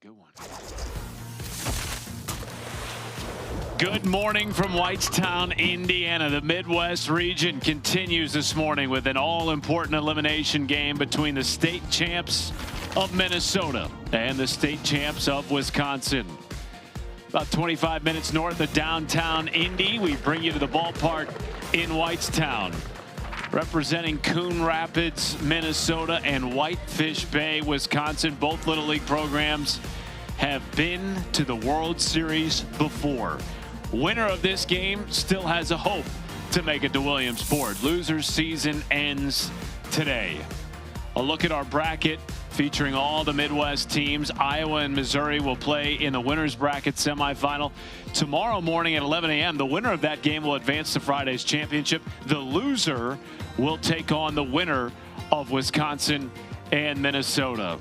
good one. Good morning from Whitestown, Indiana. The Midwest region continues this morning with an all-important elimination game between the state champs of Minnesota and the state champs of Wisconsin. About 25 minutes north of downtown Indy, we bring you to the ballpark in Whitestown. Representing Coon Rapids, Minnesota, and Whitefish Bay, Wisconsin. Both Little League programs have been to the World Series before. Winner of this game still has a hope to make it to Williamsport. Loser's season ends today. A look at our bracket featuring all the Midwest teams. Iowa and Missouri will play in the winner's bracket semifinal tomorrow morning at 11 a.m. The winner of that game will advance to Friday's championship. The loser will take on the winner of Wisconsin and Minnesota.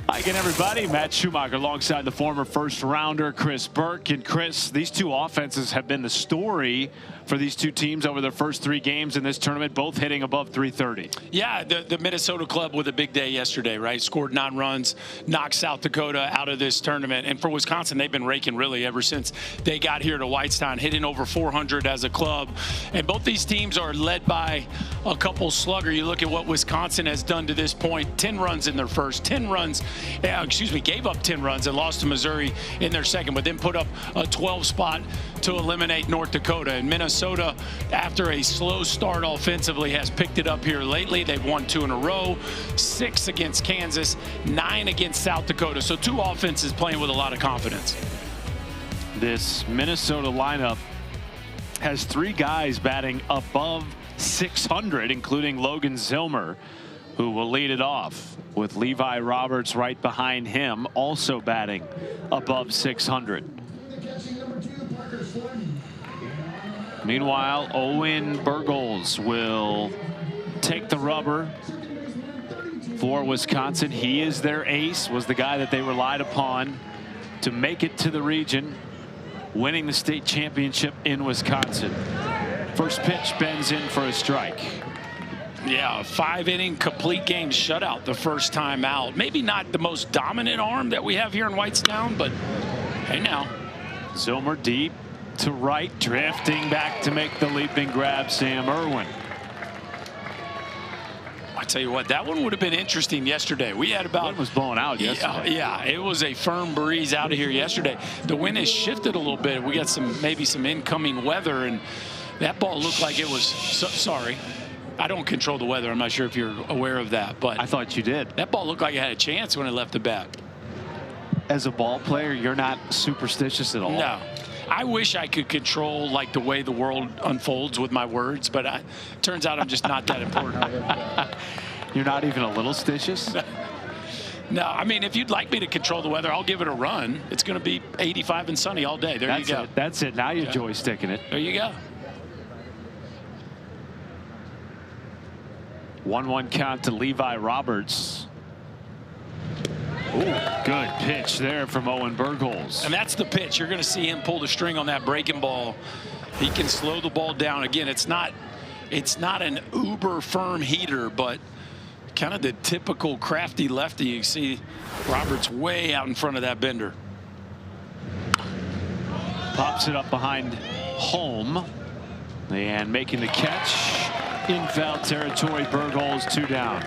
Hi again, everybody. Matt Schumacher alongside the former first rounder Chris Burke. And Chris, these two offenses have been the story for these two teams over their first three games in this tournament, both hitting above 330. Yeah, the Minnesota club with a big day yesterday, right? Scored 9 runs, knocked South Dakota out of this tournament. And for Wisconsin, they've been raking really ever since they got here to Whitestown, hitting over 400 as a club. And both these teams are led by a couple slugger. You look at what Wisconsin has done to this point, 10 runs in their first, 10 runs, gave up 10 runs and lost to Missouri in their second, but then put up a 12 spot to eliminate North Dakota. And Minnesota, after a slow start offensively, has picked it up here lately. They've won 2 in a row, 6 against Kansas, 9 against South Dakota. So 2 offenses playing with a lot of confidence. This Minnesota lineup has 3 guys batting above 600, including Logan Zilmer, who will lead it off, with Levi Roberts right behind him, also batting above 600. Meanwhile, Owen Burgles will take the rubber for Wisconsin. He is their ace, was the guy that they relied upon to make it to the region, winning the state championship in Wisconsin. First pitch bends in for a strike. Yeah, 5-inning complete game shutout the first time out. Maybe not the most dominant arm that we have here in Whitestown, but hey now. Zilmer deep to right, drifting back to make the leaping grab, Sam Irwin. I tell you what, that one would have been interesting yesterday. We had about... Wind was blowing out yesterday. Yeah, it was a firm breeze out of here yesterday. The wind has shifted a little bit. We got maybe some incoming weather, and that ball looked like it was... sorry. I don't control the weather. I'm not sure if you're aware of that, but I thought you did. That ball looked like it had a chance when it left the bat. As a ball player, you're not superstitious at all? No. I wish I could control like the way the world unfolds with my words, but turns out I'm just not that important. You're not even a little stitious? No, I mean, if you'd like me to control the weather, I'll give it a run. It's going to be 85 and sunny all day. There you go. That's it. Now you're joysticking it. There you go. 1-1 count to Levi Roberts. Ooh, good pitch there from Owen Burgles. And that's the pitch. You're going to see him pull the string on that breaking ball. He can slow the ball down. Again, it's not an uber firm heater, but kind of the typical crafty lefty. You see Roberts way out in front of that bender. Pops it up behind home. And making the catch in foul territory. Burgles 2 down.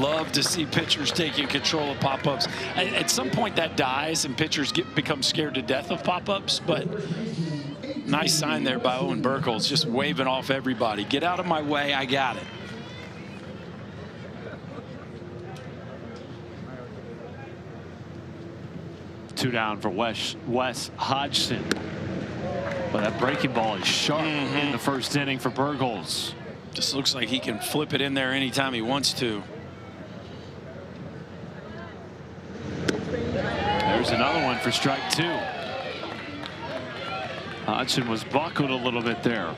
Love to see pitchers taking control of pop-ups. At some point that dies and pitchers become scared to death of pop-ups, but nice sign there by Owen Burgles, just waving off everybody. Get out of my way, I got it. Two down for Wes Hodgson. But that breaking ball is sharp in the first inning for Burgles. Just looks like he can flip it in there anytime he wants to. There's another one for strike 2. Hodgson was buckled a little bit there.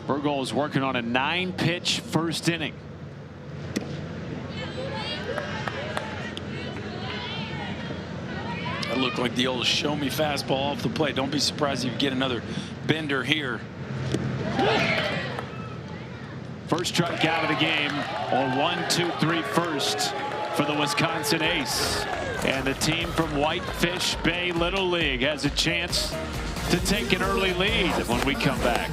Burgles working on a 9-pitch first inning. That looked like the old show me fastball off the plate. Don't be surprised if you get another bender here. First strikeout of the game, or 1-2-3 first for the Wisconsin Ace. And the team from Whitefish Bay Little League has a chance to take an early lead when we come back.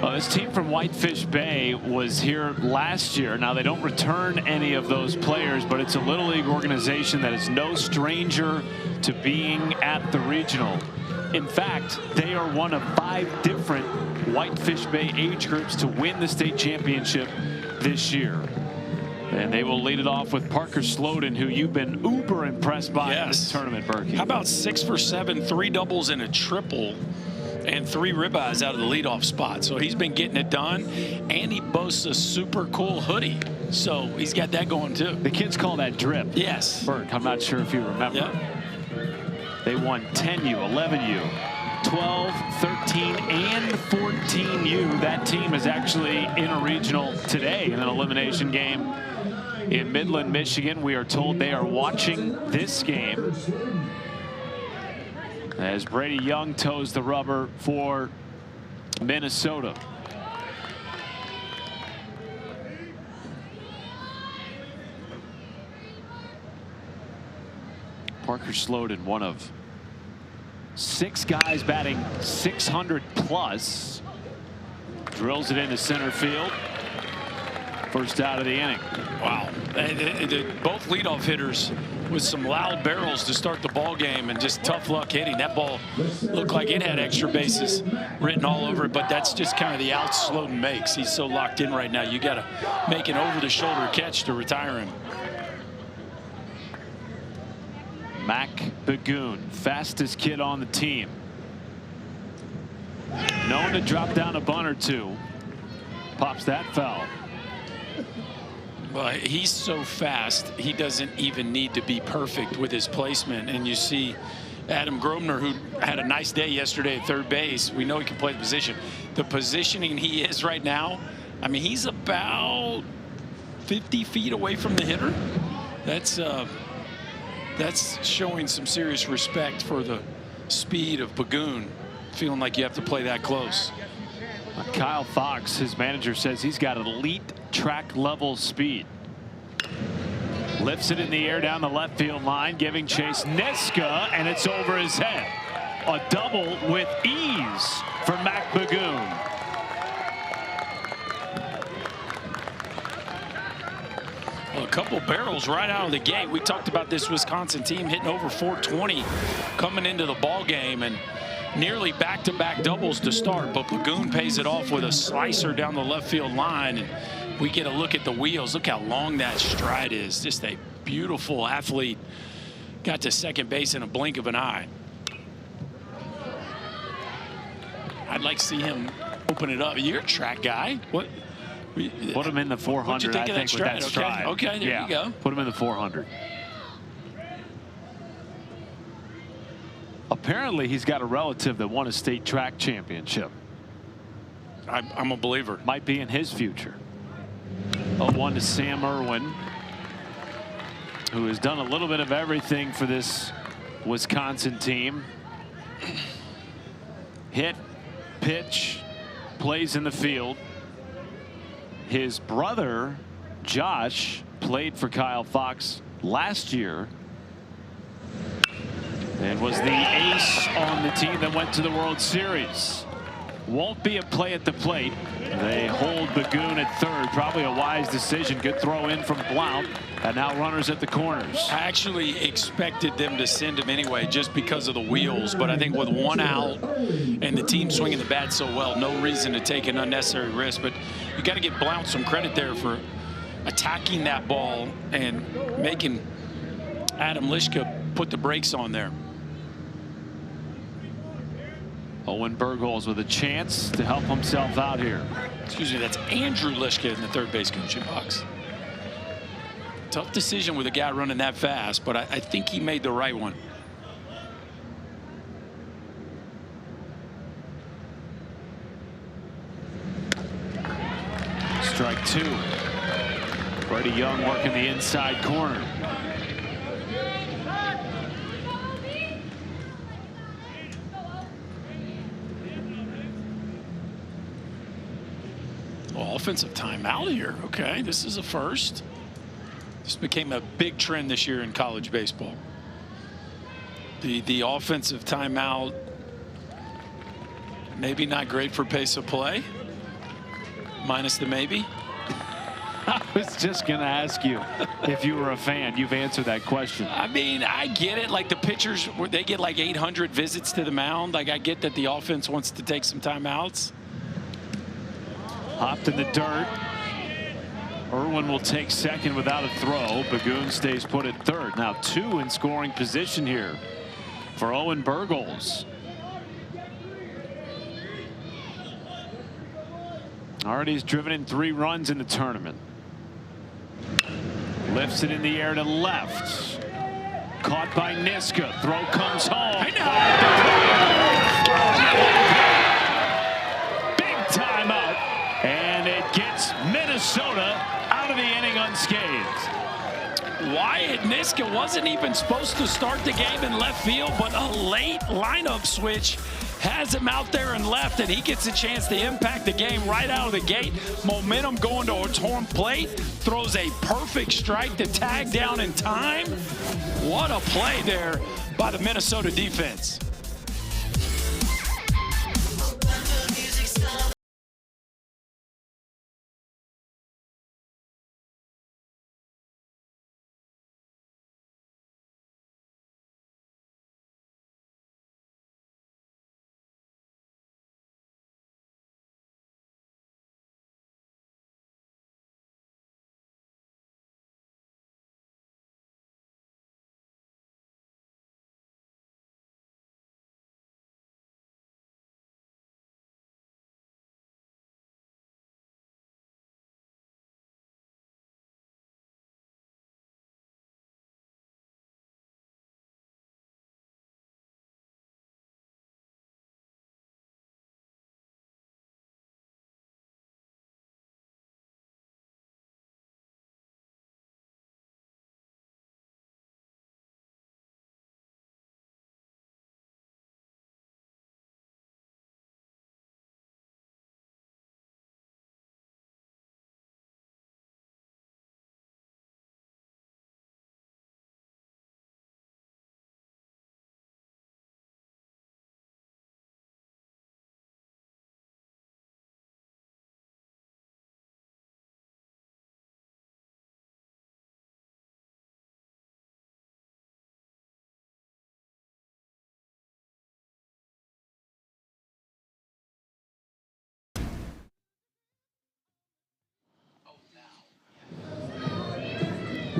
Well, this team from Whitefish Bay was here last year. Now, they don't return any of those players, but it's a Little League organization that is no stranger to being at the regional. In fact, they are one of 5 different Whitefish Bay age groups to win the state championship this year. And they will lead it off with Parker Sloden, who you've been uber impressed by in this tournament, Berkey. How about 6 for 7, 3 doubles and a triple, and 3 ribeyes out of the leadoff spot. So he's been getting it done, and he boasts a super cool hoodie. So he's got that going too. The kids call that drip. Yes. Burke, I'm not sure if you remember. Yep. They won 10U, 11U, 12, 13, and 14U. That team is actually in a regional today in an elimination game in Midland, Michigan. We are told they are watching this game as Brady Young toes the rubber for Minnesota. Parker Sloden, one of 6 guys batting 600 plus, drills it into center field. First out of the inning. Wow. Both leadoff hitters with some loud barrels to start the ball game, and just tough luck hitting. That ball looked like it had extra bases written all over it, but that's just kind of the outs Sloden makes. He's so locked in right now. You got to make an over-the-shoulder catch to retire him. Mac Bagoon, fastest kid on the team. Known to drop down a bunt or 2. Pops that foul. Well, he's so fast, he doesn't even need to be perfect with his placement. And you see Adam Grobner, who had a nice day yesterday at third base. We know he can play the position. The positioning he is right now, I mean, he's about 50 feet away from the hitter. That's showing some serious respect for the speed of Bagoon, feeling like you have to play that close. Kyle Fox, his manager, says he's got elite track level speed. Lifts it in the air down the left field line, giving chase Niska, and it's over his head. A double with ease for Mac Bagoon. Well, a couple barrels right out of the gate. We talked about this Wisconsin team hitting over 420 coming into the ball game, and nearly back-to-back doubles to start, but Bagoon pays it off with a slicer down the left field line, and we get a look at the wheels. Look how long that stride is. Just a beautiful athlete. Got to second base in a blink of an eye. I'd like to see him open it up. You're a track guy. What? Put him in the 400, I think, with that stride. Okay, there you go. Put him in the 400. Apparently, he's got a relative that won a state track championship. I'm a believer. Might be in his future. 0-1 to Sam Irwin, who has done a little bit of everything for this Wisconsin team. Hit, pitch, plays in the field. His brother, Josh, played for Kyle Fox last year. and was the ace on the team that went to the World Series. Won't be a play at the plate. They hold Coon at third. Probably a wise decision. Good throw in from Blount. And now runners at the corners. I actually expected them to send him anyway just because of the wheels. But I think with one out and the team swinging the bat so well, no reason to take an unnecessary risk. But you got to give Blount some credit there for attacking that ball and making Adam Lischka put the brakes on there. Owen Bergholz with a chance to help himself out here. Excuse me, that's Andrew Lischka in the third base coaching box. Tough decision with a guy running that fast, but I think he made the right one. Strike two. Brady Young working the inside corner. Offensive timeout here. Okay, this is a first. This became a big trend this year in college baseball. The offensive timeout, maybe not great for pace of play. Minus the maybe. I was just going to ask you if you were a fan. You've answered that question. I mean, I get it. Like the pitchers, they get like 800 visits to the mound. Like I get that the offense wants to take some timeouts. Hopped in the dirt. Irwin will take second without a throw. Coon stays put at third. Now two in scoring position here for Owen Bergholz. Already has driven in 3 runs in the tournament. Lifts it in the air to left. Caught by Niska. Throw comes home. Big timeout. And it gets Minnesota out of the inning unscathed. Wyatt Niska wasn't even supposed to start the game in left field, but a late lineup switch has him out there in left, and he gets a chance to impact the game right out of the gate. Momentum going to home plate. Throws a perfect strike to tag down in time. What a play there by the Minnesota defense.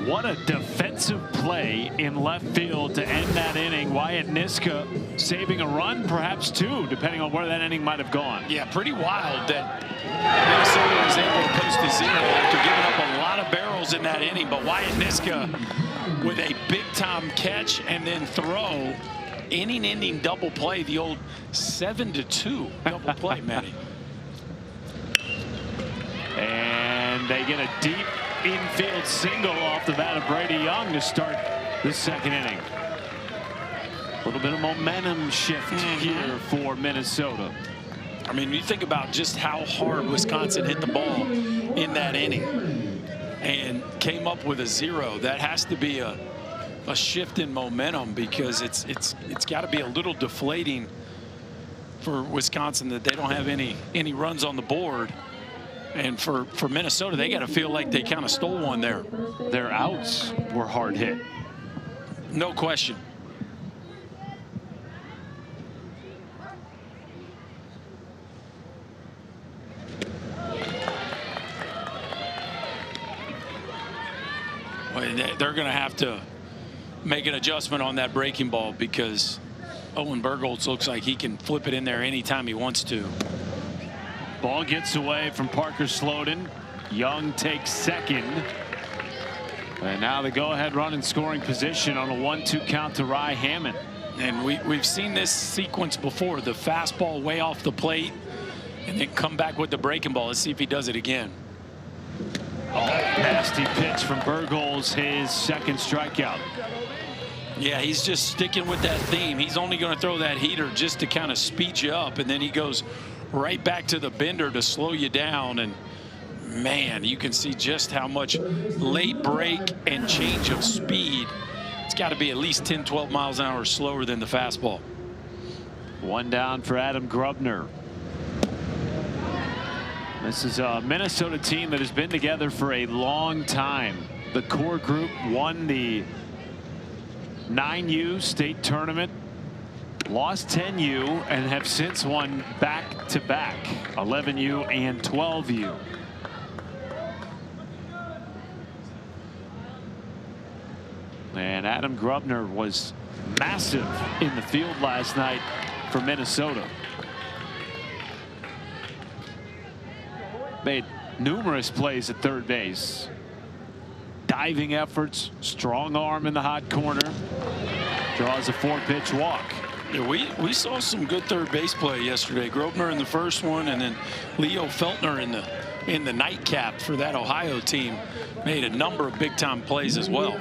What a defensive play in left field to end that inning. Wyatt Niska saving a run, perhaps two, depending on where that inning might have gone. Yeah, pretty wild that Minnesota was able to post a zero after giving up a lot of barrels in that inning. But Wyatt Niska with a big-time catch and then throw, inning-ending double play, the old 7-2 double play, Matty. And they get a deep infield single off the bat of Brady Young to start the second inning. A little bit of momentum shift here for Minnesota. I mean, you think about just how hard Wisconsin hit the ball in that inning and came up with a zero. That has to be a a shift in momentum, because it's got to be a little deflating for Wisconsin that they don't have any runs on the board. And for Minnesota, they got to feel like they kind of stole one there. Their outs were hard hit. No question. Well, they're going to have to make an adjustment on that breaking ball, because Owen Bergholz looks like he can flip it in there anytime he wants to. Ball gets away from Parker Sloden. Young takes second. And now the go-ahead run in scoring position on a 1-2 count to Rye Hammond. And we've seen this sequence before. The fastball way off the plate, and then come back with the breaking ball. Let's see if he does it again. Oh, nasty pitch from Bergholz, his second strikeout. Yeah, he's just sticking with that theme. He's only going to throw that heater just to kind of speed you up, and then he goes right back to the bender to slow you down. And man, you can see just how much late break and change of speed. It's got to be at least 10-12 miles an hour slower than the fastball. One down for Adam Grubner. This is a Minnesota team that has been together for a long time. The core group won the 9U state tournament, lost 10U, and have since won back-to-back 11U and 12U. And Adam Grubner was massive in the field last night for Minnesota. Made numerous plays at third base. Diving efforts, strong arm in the hot corner. Draws a 4-pitch walk. Yeah, we saw some good third base play yesterday. Grobner in the first one, and then Leo Feltner in the nightcap for that Ohio team made a number of big-time plays as well.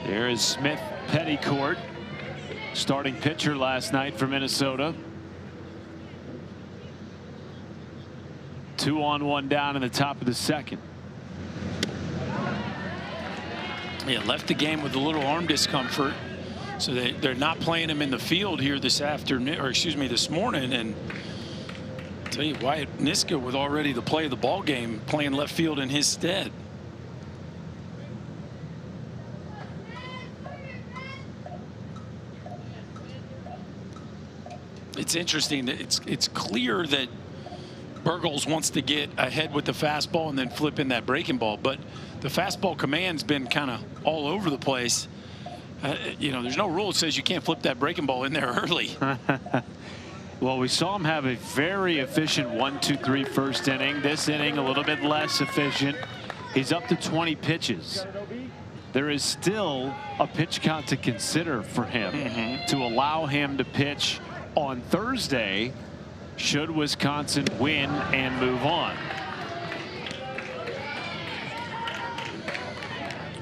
There is Smith Petticourt, starting pitcher last night for Minnesota. 2 on 1 down in the top of the second. Yeah, left the game with a little arm discomfort, so they're not playing him in the field here this afternoon, or excuse me, this morning. And I'll tell you, Wyatt Niska with already the play of the ball game, playing left field in his stead. It's interesting that it's clear that Bergholz wants to get ahead with the fastball and then flip in that breaking ball, but the fastball command's been kind of all over the place. You know, there's no rule that says you can't flip that breaking ball in there early. Well, we saw him have a very efficient 1-2-3 first inning. This inning a little bit less efficient. He's up to 20 pitches. There is still a pitch count to consider for him to allow him to pitch on Thursday should Wisconsin win and move on.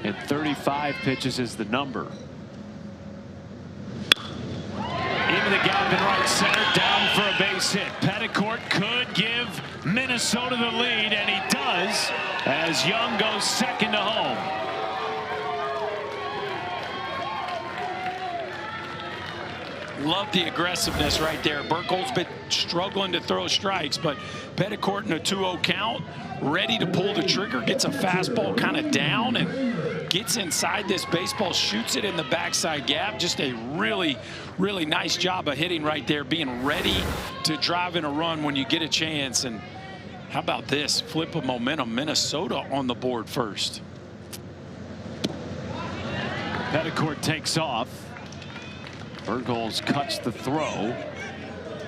And 35 pitches is the number. Into the gap in right center, down for a base hit. Petticourt could give Minnesota the lead, and he does, as Young goes second to home. Love the aggressiveness right there. Bergholz been struggling to throw strikes, but Petticourt in a 2-0 count, ready to pull the trigger, gets a fastball kind of down and gets inside this baseball, shoots it in the backside gap. Just a really, really nice job of hitting right there, being ready to drive in a run when you get a chance. And how about this flip of momentum? Minnesota on the board first. Petticourt takes off. Bergholz cuts the throw.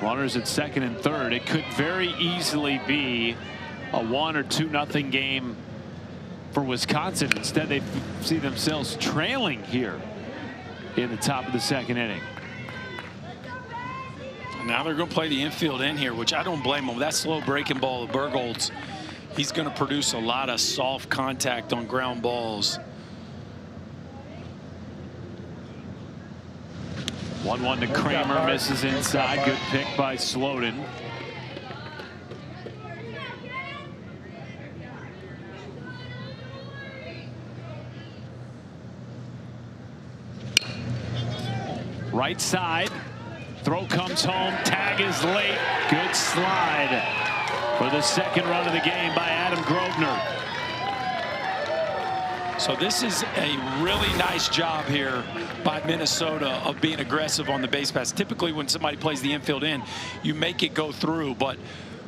Runners at second and third. It could very easily be a 1 or 2-0 game for Wisconsin. Instead, they see themselves trailing here in the top of the second inning. Now they're going to play the infield in here, which I don't blame them. That slow breaking ball of Bergholz, he's going to produce a lot of soft contact on ground balls. 1-1 to Kramer, misses inside. Good pick by Sloden. Right side. Throw comes home. Tag is late. Good slide for the second run of the game by Adam Grosvenor. So this is a really nice job here by Minnesota of being aggressive on the base pass. Typically when somebody plays the infield in, you make it go through, but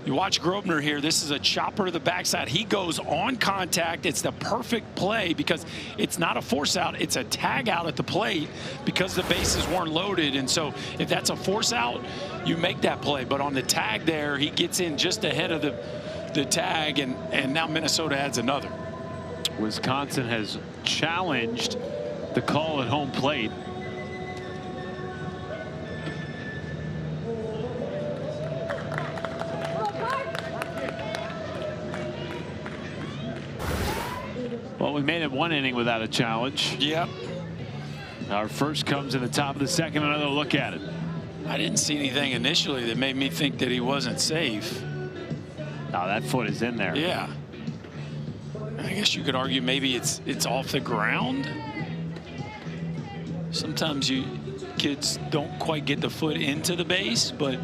you watch Grosvenor here. This is a chopper to the backside. He goes on contact. It's the perfect play because it's not a force out. It's a tag out at the plate because the bases weren't loaded. And so if that's a force out, you make that play. But on the tag there, he gets in just ahead of the tag, and now Minnesota adds another. Wisconsin has challenged the call at home plate. Well, we made it one inning without a challenge. Yep. Our first comes in the top of the second. Another look at it. I didn't see anything initially that made me think that he wasn't safe. Now that foot is in there. Yeah. I guess you could argue maybe it's off the ground. Sometimes kids don't quite get the foot into the base, but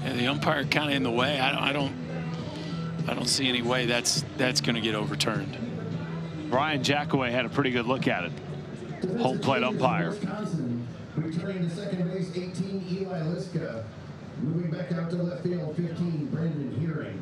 yeah, the umpire kind of in the way. I don't see any way that's going to get overturned. Brian Jackaway had a pretty good look at it. Home plate umpire. Returning to second base, 18, Eli Liska. Moving back out to left field, 15, Brendan Hearing.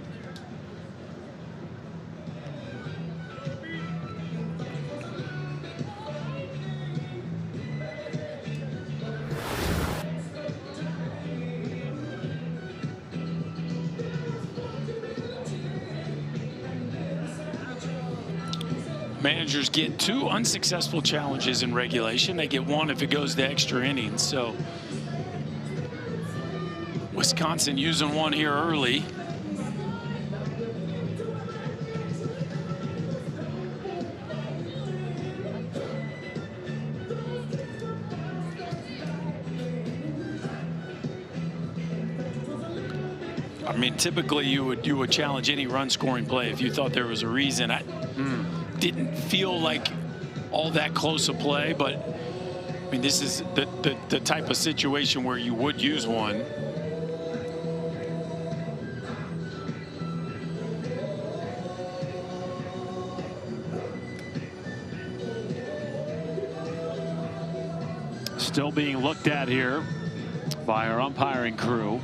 Managers get 2 unsuccessful challenges in regulation. They get 1 if it goes to extra innings. So Wisconsin using 1 here early. I mean, typically you would challenge any run scoring play if you thought there was a reason. Didn't feel like all that close a play, but I mean, this is the type of situation where you would use 1. Still being looked at here by our umpiring crew.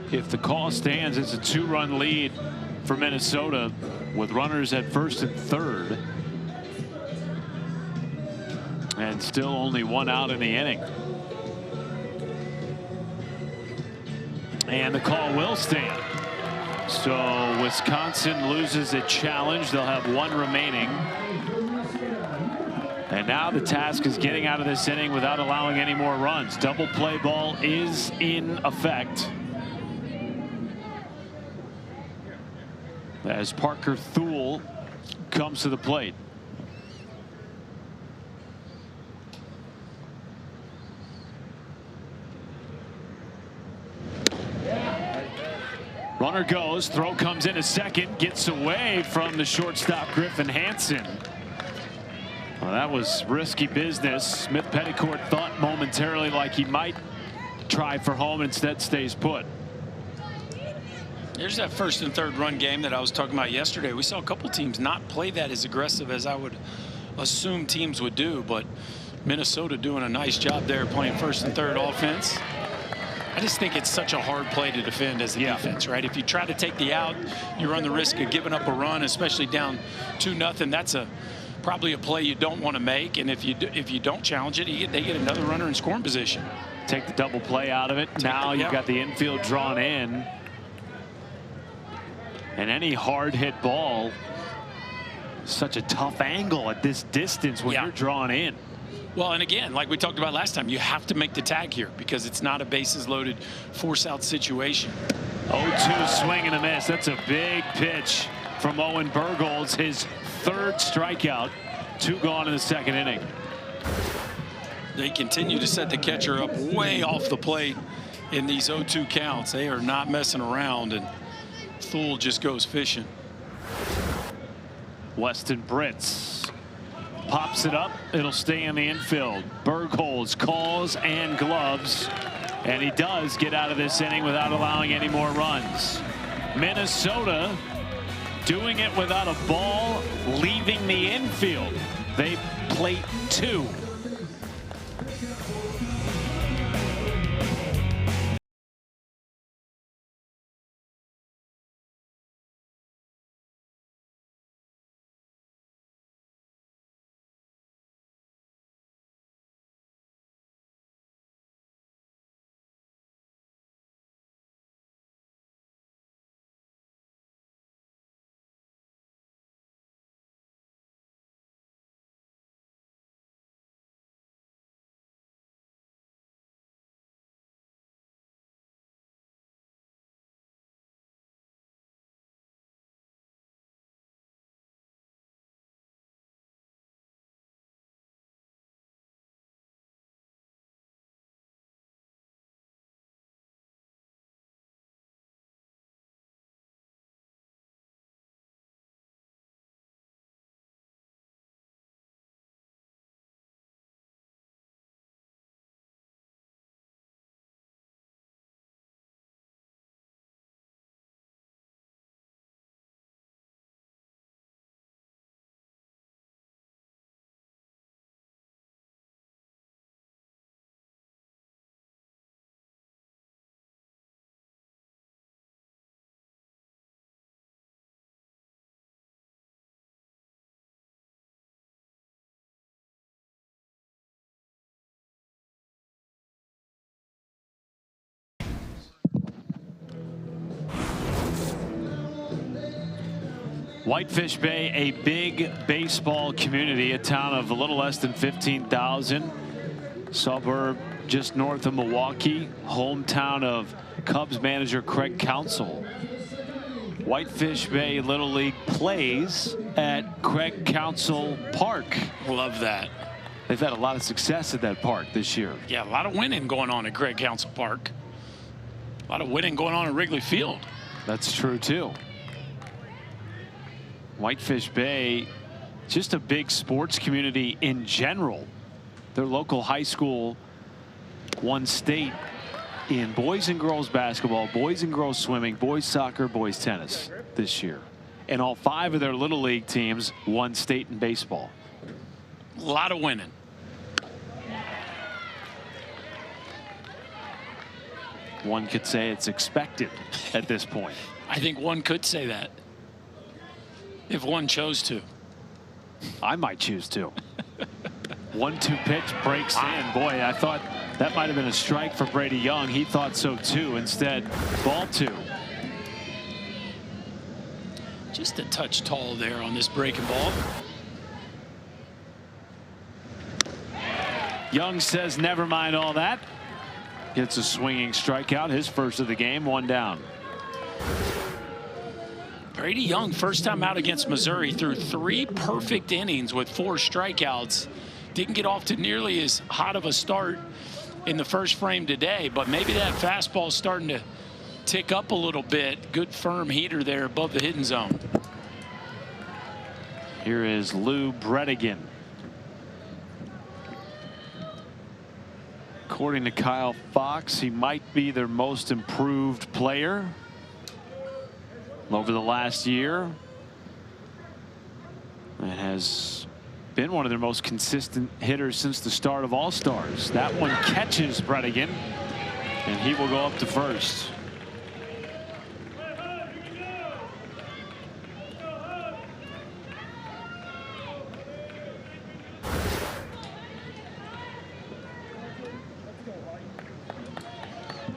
If the call stands, it's a 2-run lead for Minnesota with runners at first and third. And still only 1 out in the inning. And the call will stand. So Wisconsin loses a challenge. They'll have 1 remaining. And now the task is getting out of this inning without allowing any more runs. Double play ball is in effect, as Parker Thule comes to the plate. Runner goes, throw comes in a second, gets away from the shortstop Griffin Hansen. Well, that was risky business. Smith Petticourt thought momentarily like he might try for home, instead stays put. There's that first and third run game that I was talking about yesterday. We saw a couple teams not play that as aggressive as I would assume teams would do, but Minnesota doing a nice job there playing first and third offense. I just think it's such a hard play to defend as a defense, right? If you try to take the out, you run the risk of giving up a run, especially down 2-0. That's probably a play you don't want to make, and if you don't challenge it, they get another runner in scoring position. Take the double play out of it. Now you've got the infield drawn in. And any hard hit ball, such a tough angle at this distance when you're drawn in. Well, and again, like we talked about last time, you have to make the tag here because it's not a bases loaded force out situation. 0-2 swing and a miss. That's a big pitch from Owen Bergholz, his 3rd strikeout. 2 gone in the second inning. They continue to set the catcher up way off the plate in these 0-2 counts. They are not messing around, and Thule just goes fishing. Weston Brits pops it up. It'll stay in the infield. Bergholz calls and gloves, and he does get out of this inning without allowing any more runs. Minnesota doing it without a ball leaving the infield. They plate 2. Whitefish Bay, a big baseball community, a town of a little less than 15,000, suburb just north of Milwaukee, hometown of Cubs manager Craig Counsell. Whitefish Bay Little League plays at Craig Counsell Park. Love that. They've had a lot of success at that park this year. Yeah, a lot of winning going on at Craig Counsell Park. A lot of winning going on at Wrigley Field. That's true too. Whitefish Bay, just a big sports community in general. Their local high school won state in boys and girls basketball, boys and girls swimming, boys soccer, boys tennis this year. And all 5 of their little league teams won state in baseball. A lot of winning. One could say it's expected at this point. I think one could say that. If one chose to. I might choose to. 1-2 pitch breaks in. Boy, I thought that might have been a strike for Brady Young. He thought so too. Instead, ball 2. Just a touch tall there on this breaking ball. Young says never mind all that. Gets a swinging strikeout, his first of the game, 1 down. Brady Young, first time out against Missouri, threw 3 perfect innings with 4 strikeouts. Didn't get off to nearly as hot of a start in the first frame today, but maybe that fastball starting to tick up a little bit. Good firm heater there above the hitting zone. Here is Lou Bredigan. According to Kyle Fox, he might be their most improved player over the last year, and has been one of their most consistent hitters since the start of All-Stars. That one catches Bredigan, and he will go up to first.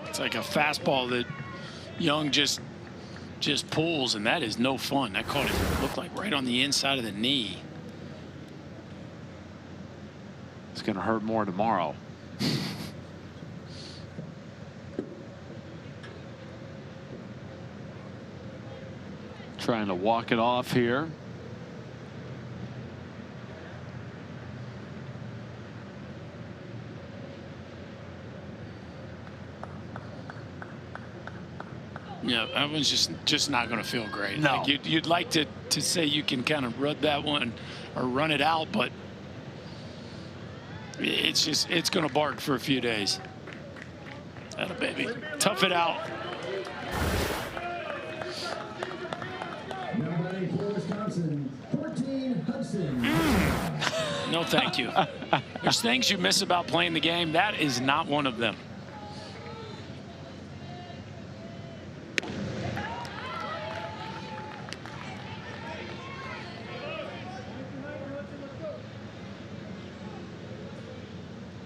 It's like a fastball that Young just pulls, and that is no fun. That caught him, looked like right on the inside of the knee. It's going to hurt more tomorrow. Trying to walk it off here. Yeah, that one's just not going to feel great. No. Like you'd like to say you can kind of rub that one or run it out, but it's going to bark for a few days. Atta baby. Tough it out. Number 8 for Wisconsin, 14 Hudson. No, thank you. There's things you miss about playing the game. That is not one of them.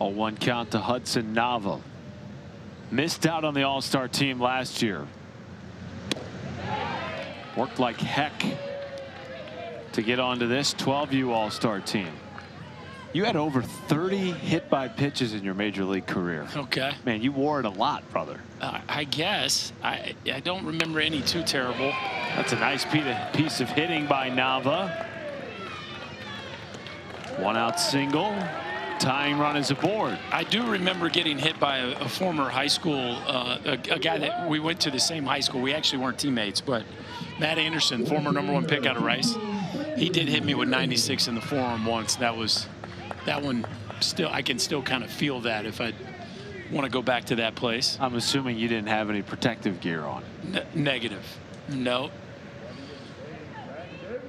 A 1 count to Hudson Nava. Missed out on the All-Star team last year. Worked like heck to get onto this 12U All-Star team. You had over 30 hit by pitches in your major league career. Okay. Man, you wore it a lot, brother. I guess. I don't remember any too terrible. That's a nice piece of hitting by Nava. 1 out single. Tying run is aboard. I do remember getting hit by a former high school, a guy that we went to the same high school. We actually weren't teammates, but Matt Anderson, former #1 pick out of Rice, he did hit me with 96 in the forearm once. That one still, I can still kind of feel that if I want to go back to that place. I'm assuming you didn't have any protective gear on. Negative. No.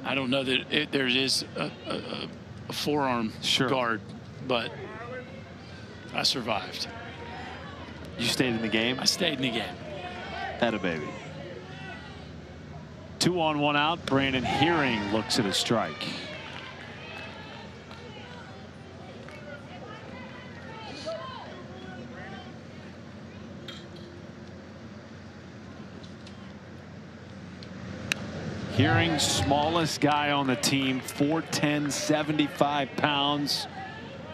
I don't know that there is a forearm guard, but I survived. You stayed in the game? I stayed in the game. Atta baby. 2 on 1 out. Brandon Hearing looks at a strike. Hearing, smallest guy on the team, 4'10", 75 pounds,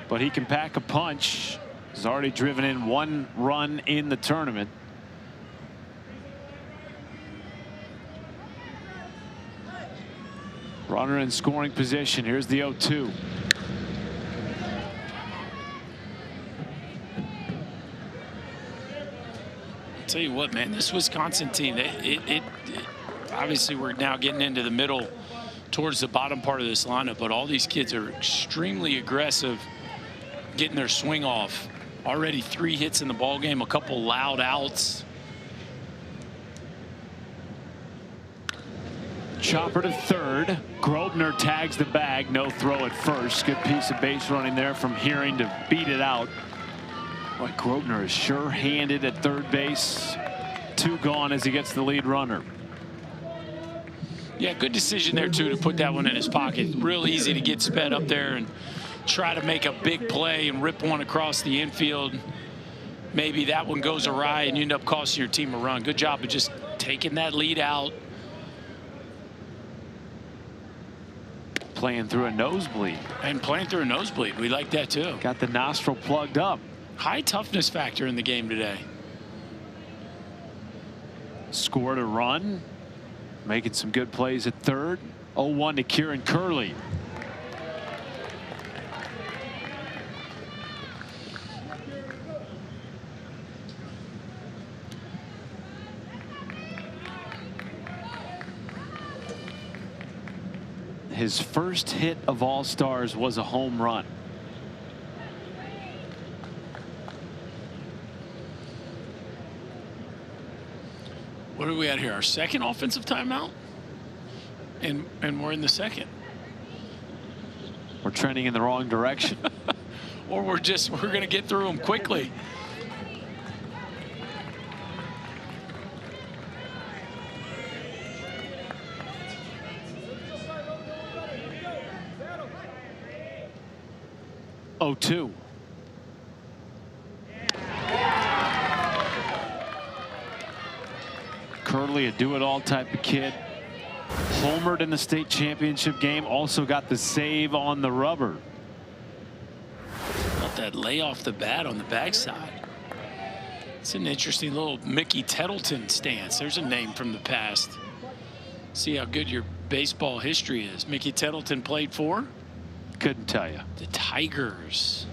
but he can pack a punch. He's already driven in 1 run in the tournament. Runner in scoring position. Here's the 0-2. I'll tell you what, man, this Wisconsin team, obviously we're now getting into the middle towards the bottom part of this lineup, but all these kids are extremely aggressive getting their swing off. Already 3 hits in the ball game, a couple loud outs. Chopper to third. Grosvenor tags the bag. No throw at first. Good piece of base running there from Hearing to beat it out. Boy, Grosvenor is sure-handed at third base. 2 gone as he gets the lead runner. Yeah, good decision there, too, to put that one in his pocket. Real easy to get sped up there and try to make a big play and rip one across the infield. Maybe that one goes awry and you end up costing your team a run. Good job of just taking that lead out. Playing through a nosebleed. And playing through a nosebleed. We like that, too. Got the nostril plugged up. High toughness factor in the game today. Scored a run. Making some good plays at third. 0-1 to Kieran Curley. His first hit of All-Stars was a home run. What are we at here? Our second offensive timeout? And we're in the second. We're trending in the wrong direction. Or we're going to get through them quickly. Oh, 2. Curley, a do-it-all type of kid. Homered in the state championship game. Also got the save on the rubber. Got that lay off the bat on the backside. It's an interesting little Mickey Tettleton stance. There's a name from the past. See how good your baseball history is. Mickey Tettleton played for? Couldn't tell you. The Tigers.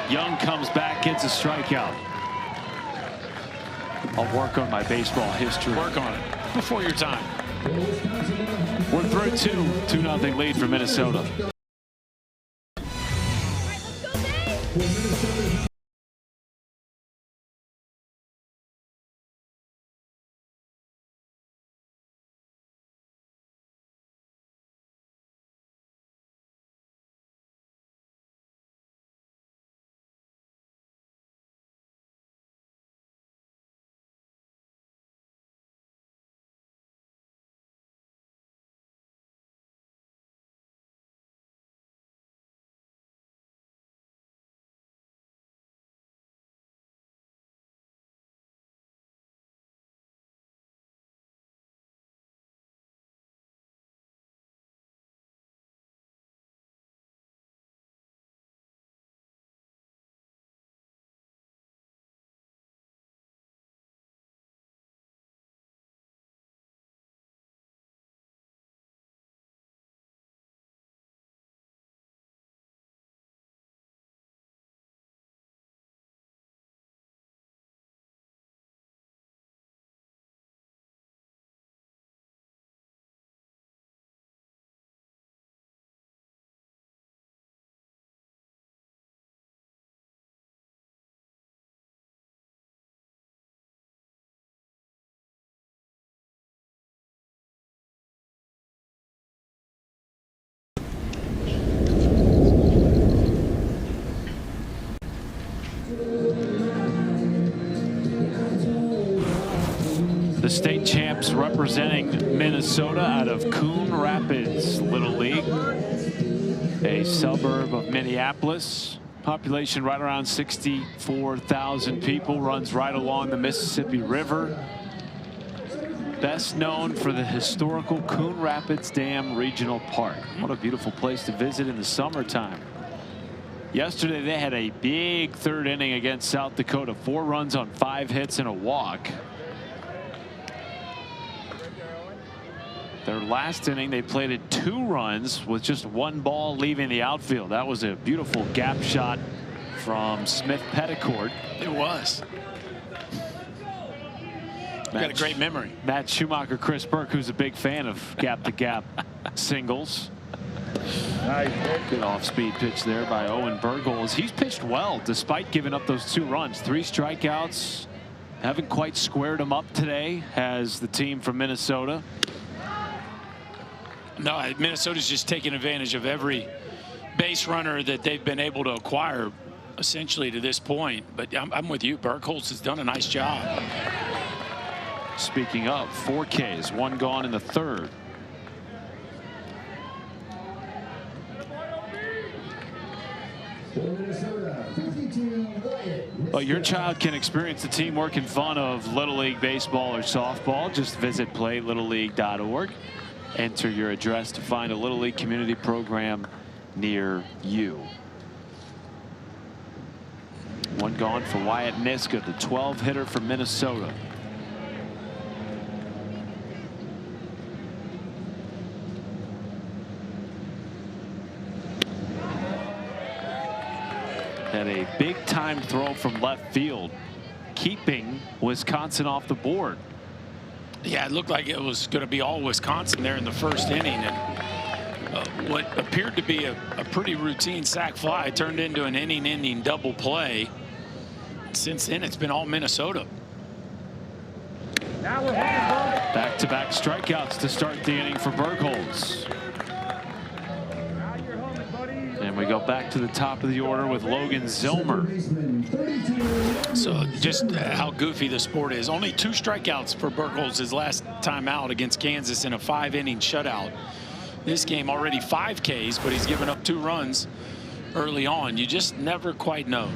Young comes back, gets a strikeout. I'll work on my baseball history. Work on it before your time. We're through 2-0 lead for Minnesota. The state champs representing Minnesota out of Coon Rapids Little League, a suburb of Minneapolis. Population right around 64,000 people, runs right along the Mississippi River. Best known for the historical Coon Rapids Dam Regional Park. What a beautiful place to visit in the summertime. Yesterday they had a big third inning against South Dakota. 4 runs on 5 hits and a walk. Their last inning, they plated 2 runs with just 1 ball leaving the outfield. That was a beautiful gap shot from Smith Petticourt. It was. Got a great memory. Matt Schumacher, Chris Burke, who's a big fan of gap-to-gap singles. Good off-speed pitch there by Owen Bergholz. He's pitched well despite giving up those 2 runs. 3 strikeouts. Haven't quite squared him up today, has the team from Minnesota. No, Minnesota's just taking advantage of every base runner that they've been able to acquire essentially to this point. But I'm with you. Bergholz has done a nice job. Speaking of, 4 Ks, 1 gone in the 3rd. Well, your child can experience the teamwork and fun of Little League baseball or softball. Just visit playlittleleague.org. Enter your address to find a Little League community program near you. 1 gone for Wyatt Niska, the 12 hitter from Minnesota. Had a big time throw from left field, keeping Wisconsin off the board. Yeah, it looked like it was going to be all Wisconsin there in the first inning. And what appeared to be a pretty routine sac fly turned into an inning-ending double play. Since then, it's been all Minnesota. Back-to-back strikeouts to start the inning for Bergholz. And we go back to the top of the order with Logan Zilmer. So just how goofy the sport is. Only 2 strikeouts for Bergholz his last time out against Kansas in a 5-inning shutout. This game already 5 Ks, but he's given up 2 runs early on. You just never quite know.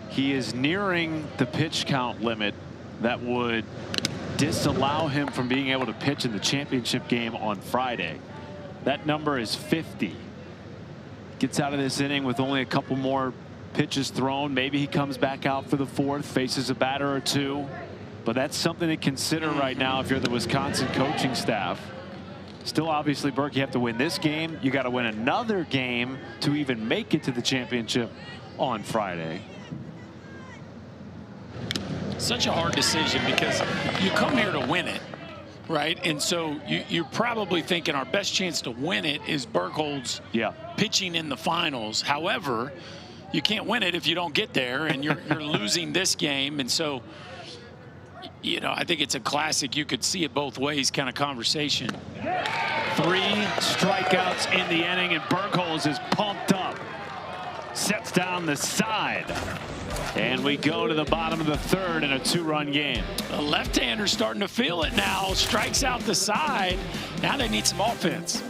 He is nearing the pitch count limit that would disallow him from being able to pitch in the championship game on Friday. That number is 50. Gets out of this inning with only a couple more pitches thrown. Maybe he comes back out for the 4th, faces a batter or 2. But that's something to consider right now if you're the Wisconsin coaching staff. Still, obviously, Burke, you have to win this game. You got to win another game to even make it to the championship on Friday. Such a hard decision because you come here to win it, right? And so you're probably thinking our best chance to win it is Berkhold's pitching in the finals. However, you can't win it if you don't get there, and you're losing this game. And so, you know, I think it's a classic. You could see it both ways kind of conversation. 3 strikeouts in the inning, and Berkholz is pumped up. Sets down the side. And we go to the bottom of the 3rd in a 2-run game. The left-hander's starting to feel it now. Strikes out the side. Now they need some offense.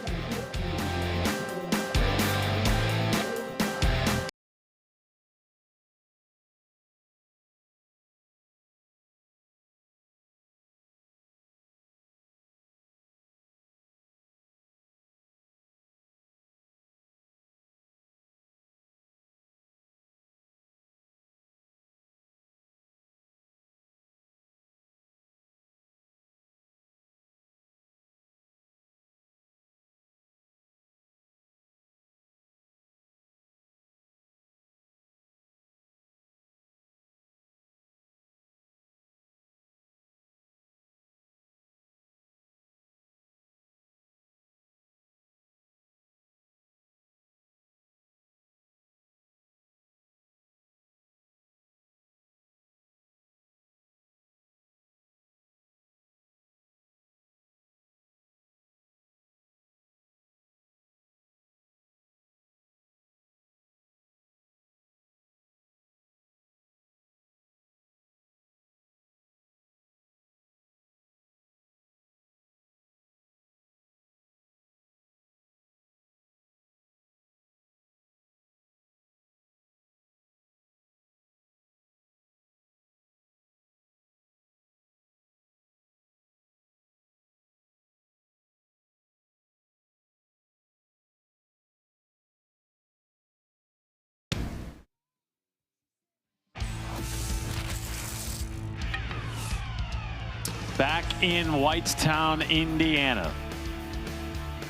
Back in Whitestown, Indiana,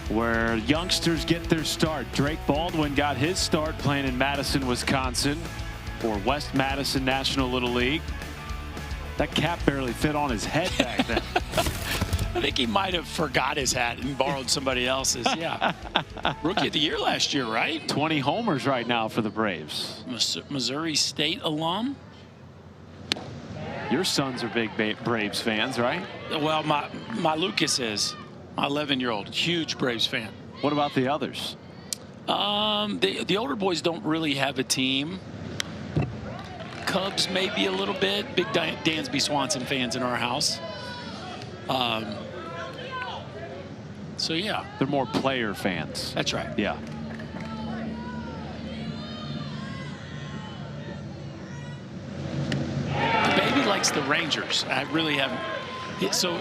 where youngsters get their start. Drake Baldwin got his start playing in Madison, Wisconsin, for West Madison National Little League. That cap barely fit on his head back then. I think he might have forgot his hat and borrowed somebody else's. Yeah. Rookie of the year last year, right? 20 homers right now for the Braves. Missouri State alum. Your sons are big Braves fans, right? Well, my Lucas is. My 11-year-old, huge Braves fan. What about the others? The older boys don't really have a team. Cubs maybe a little bit. Big Dansby Swanson fans in our house. So, yeah. They're more player fans. That's right. Yeah. The baby likes the Rangers. I really haven't. So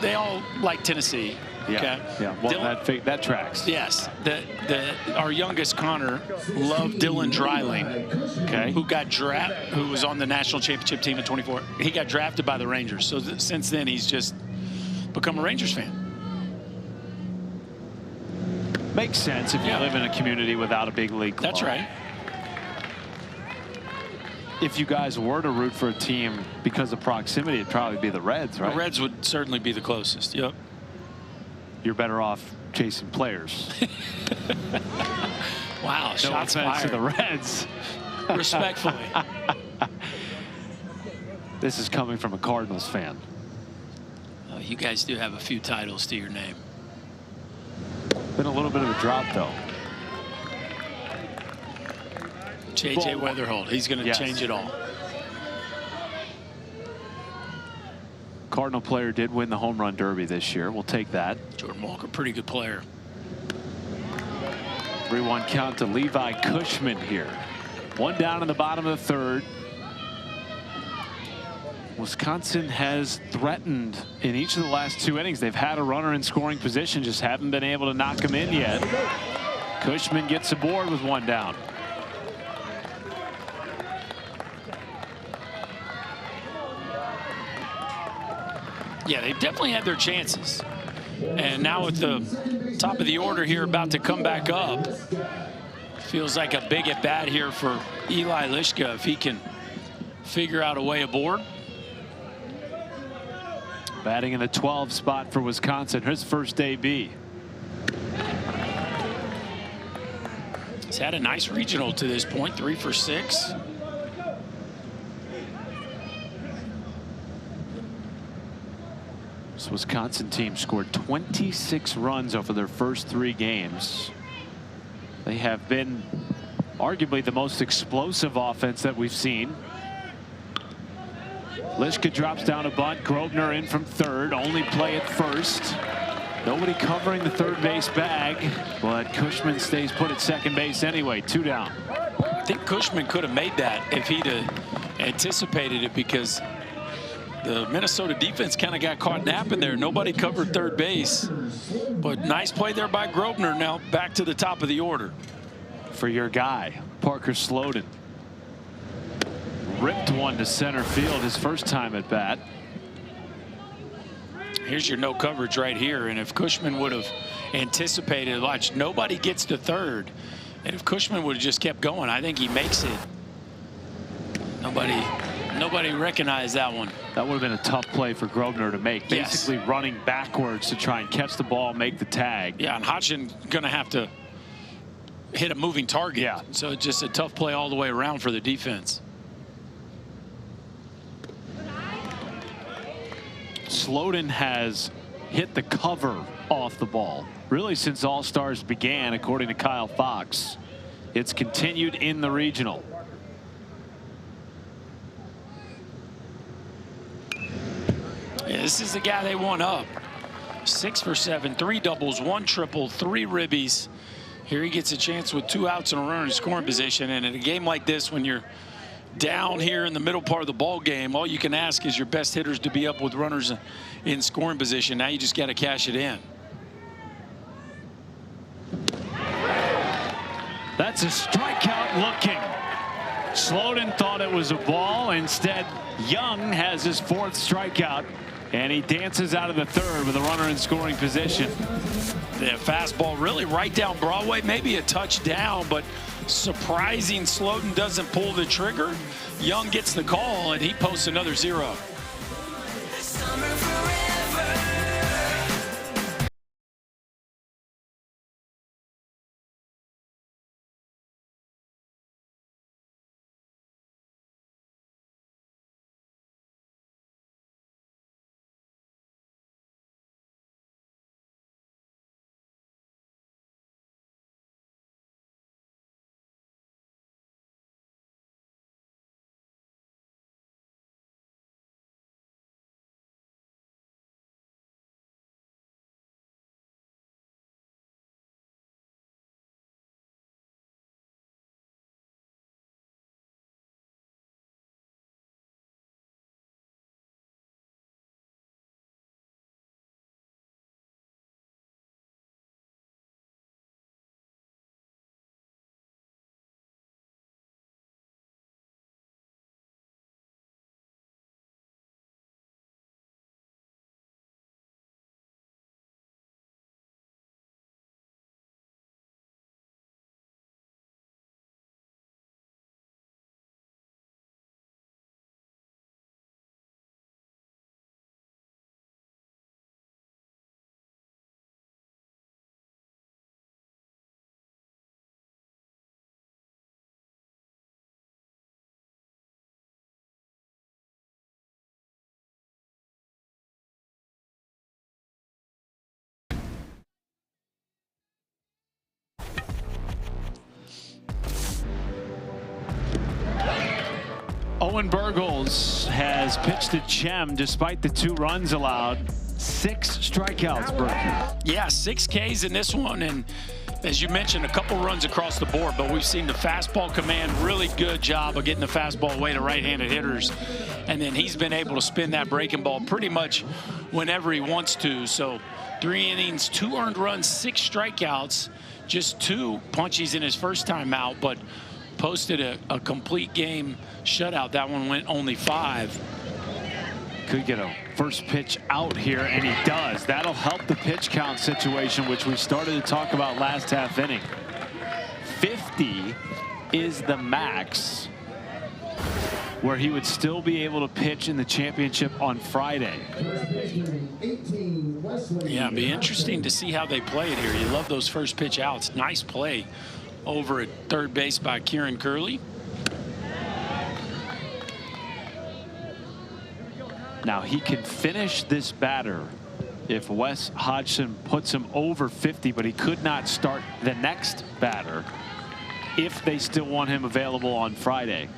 they all like Tennessee. Yeah. Okay. Yeah. Well, that tracks. Yes. Our youngest Connor loved Dylan Dreiling. Okay. Who was on the national championship team in 24. He got drafted by the Rangers. So since then he's just become a Rangers fan. Makes sense if you live in a community without a big league club. That's right. If you guys were to root for a team because of proximity, it'd probably be the Reds, right? The Reds would certainly be the closest. Yep. You're better off chasing players. Wow, no shots offense fired. to the Reds. Respectfully. This is coming from a Cardinals fan. You guys do have a few titles to your name. Been a little bit of a drop, though. J.J. Weatherholt, he's going to change it all. Cardinal player did win the home run derby this year. We'll take that. Jordan Walker, pretty good player. 3-1 count to Levi Cushman here. One down in the bottom of the 3rd. Wisconsin has threatened in each of the last 2 innings. They've had a runner in scoring position, just haven't been able to knock him in yet. Cushman gets aboard with 1 down. Yeah, they definitely had their chances. And now at the top of the order here, about to come back up. Feels like a big at bat here for Eli Lischka if he can figure out a way aboard. Batting in the 12th spot for Wisconsin, his first AB. He's had a nice regional to this point, 3 for 6. This Wisconsin team scored 26 runs over their first 3 games. They have been arguably the most explosive offense that we've seen. Lischka drops down a bunt. Grosvenor in from third. Only play at first. Nobody covering the third base bag, but Cushman stays put at second base anyway. 2 down. I think Cushman could have made that if he'd anticipated it, because the Minnesota defense kind of got caught napping there. Nobody covered third base. But nice play there by Grosvenor. Now back to the top of the order. For your guy, Parker Sloden. Ripped one to center field his first time at bat. Here's your no coverage right here. And if Cushman would have anticipated, watch, nobody gets to third. And if Cushman would have just kept going, I think he makes it. Nobody recognized that one. That would have been a tough play for Grosvenor to make. Basically running backwards to try and catch the ball, make the tag. Yeah, and Hodgson going to have to hit a moving target. Yeah. So just a tough play all the way around for the defense. Sloden has hit the cover off the ball really since All-Stars began, according to Kyle Fox. It's continued in the regional. Yeah, this is the guy they want up. 6 for 7, 3 doubles, 1 triple, 3 ribbies. Here he gets a chance with 2 outs and a runner in scoring position. And in a game like this, when you're down here in the middle part of the ball game, all you can ask is your best hitters to be up with runners in scoring position. Now you just got to cash it in. That's a strikeout looking. Sloden thought it was a ball. Instead, Young has his 4th strikeout, and he dances out of the 3rd with a runner in scoring position. The fastball really right down Broadway, maybe a touchdown, but surprising Sloden doesn't pull the trigger. Young gets the call, and he posts another 0. Owen Burgles has pitched to Chem despite the 2 runs allowed. 6 strikeouts, Burke. Yeah, 6 Ks in this one, and as you mentioned, a couple runs across the board, but we've seen the fastball command, really good job of getting the fastball away to right-handed hitters. And then he's been able to spin that breaking ball pretty much whenever he wants to. So 3 innings, 2 earned runs, 6 strikeouts, just 2 punchies in his first time out, but posted a complete game shutout. That one went only 5. Could get a first pitch out here, and he does. That'll help the pitch count situation, which we started to talk about last half inning. 50 is the max where he would still be able to pitch in the championship on Friday. Yeah, it'd be interesting to see how they play it here. You love those first pitch outs. Nice play over at third base by Kieran Curley. Now he can finish this batter if Wes Hodgson puts him over 50, but he could not start the next batter if they still want him available on Friday.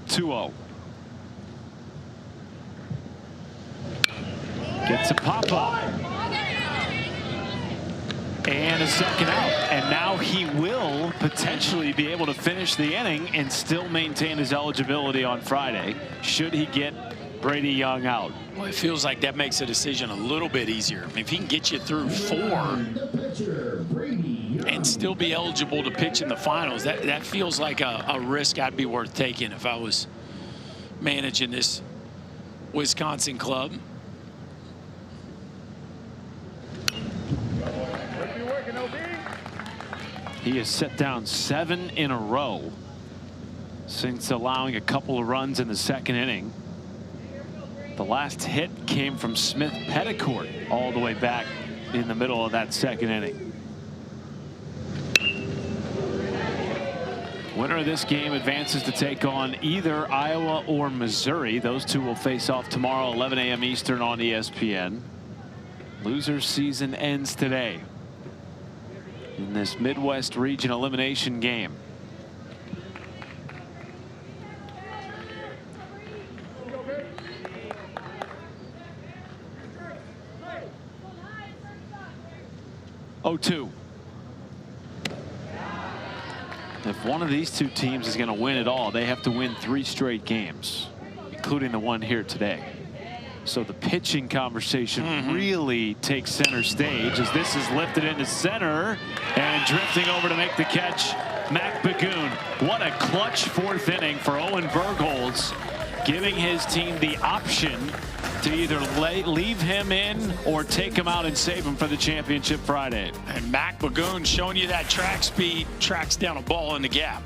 2-0. Gets a pop up. And a second out. And now he will potentially be able to finish the inning and still maintain his eligibility on Friday, should he get Brady Young out. Well, it feels like that makes the decision a little bit easier. I mean, if he can get you through 4 and still be eligible to pitch in the finals, that feels like a risk I'd be worth taking if I was managing this Wisconsin club. He has set down 7 in a row since allowing a couple of runs in the second inning. The last hit came from Smith Petticourt all the way back in the middle of that second inning. Winner of this game advances to take on either Iowa or Missouri. Those two will face off tomorrow, 11 a.m. Eastern on ESPN. Loser season ends today in this Midwest region elimination game. If one of these two teams is going to win it all, they have to win 3 straight games, including the one here today. So the pitching conversation really takes center stage as this is lifted into center and drifting over to make the catch, Mac Bagoon. What a clutch 4th inning for Owen Bergholz, giving his team the option to either leave him in or take him out and save him for the championship Friday. And Mac Bagoon showing you that track speed, tracks down a ball in the gap.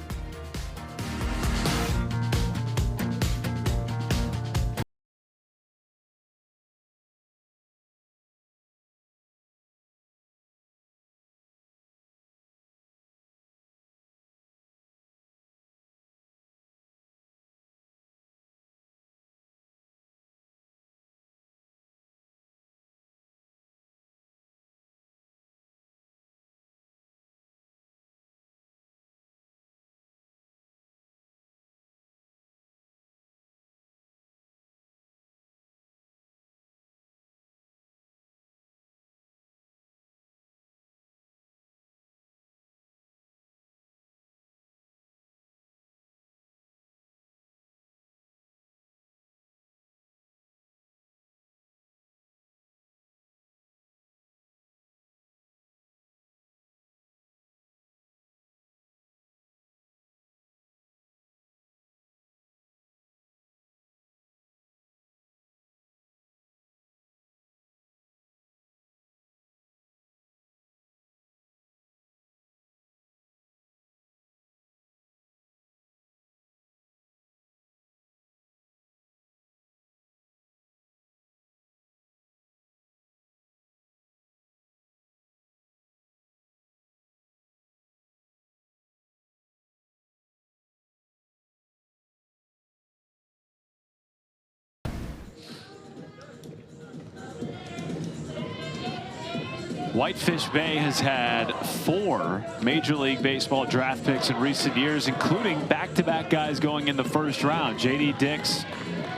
Whitefish Bay has had 4 Major League Baseball draft picks in recent years, including back-to-back guys going in the first round. J.D. Dix,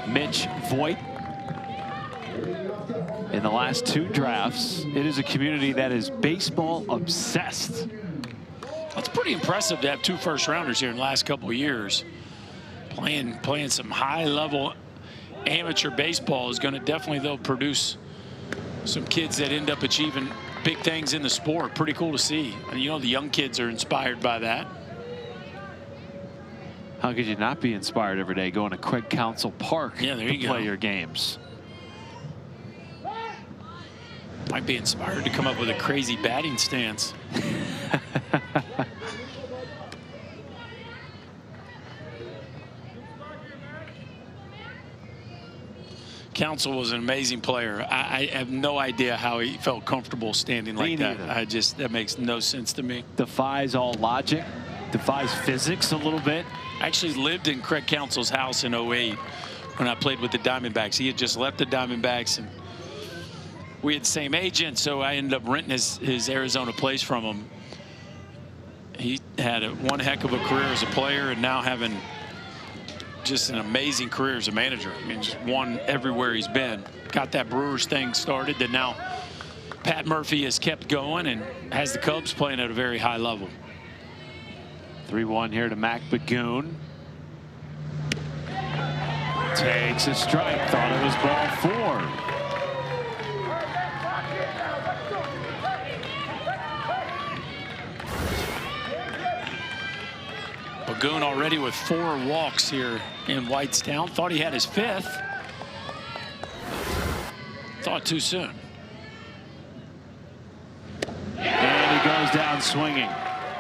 Mitch Voigt. In the last 2 drafts, it is a community that is baseball obsessed. That's pretty impressive to have 2 first-rounders here in the last couple of years. Playing some high-level amateur baseball is going to definitely, though, produce some kids that end up achieving big things in the sport. Pretty cool to see. And you know, the young kids are inspired by that. How could you not be inspired every day going to Craig Council Park to play your games? Might be inspired to come up with a crazy batting stance. Council was an amazing player. I have no idea how he felt comfortable standing like that. That makes no sense to me. Defies all logic, defies physics a little bit. I actually lived in Craig Council's house in '08 when I played with the Diamondbacks. He had just left the Diamondbacks, and we had the same agent, so I ended up renting his Arizona place from him. He had one heck of a career as a player, and now having just an amazing career as a manager. I mean, just won everywhere he's been. Got that Brewers thing started that now Pat Murphy has kept going and has the Cubs playing at a very high level. 3-1 here to Mac Bagoon. Takes a strike. Thought it was ball 4. Coon already with 4 walks here in Whitestown. Thought he had his 5th. Thought too soon. And he goes down swinging.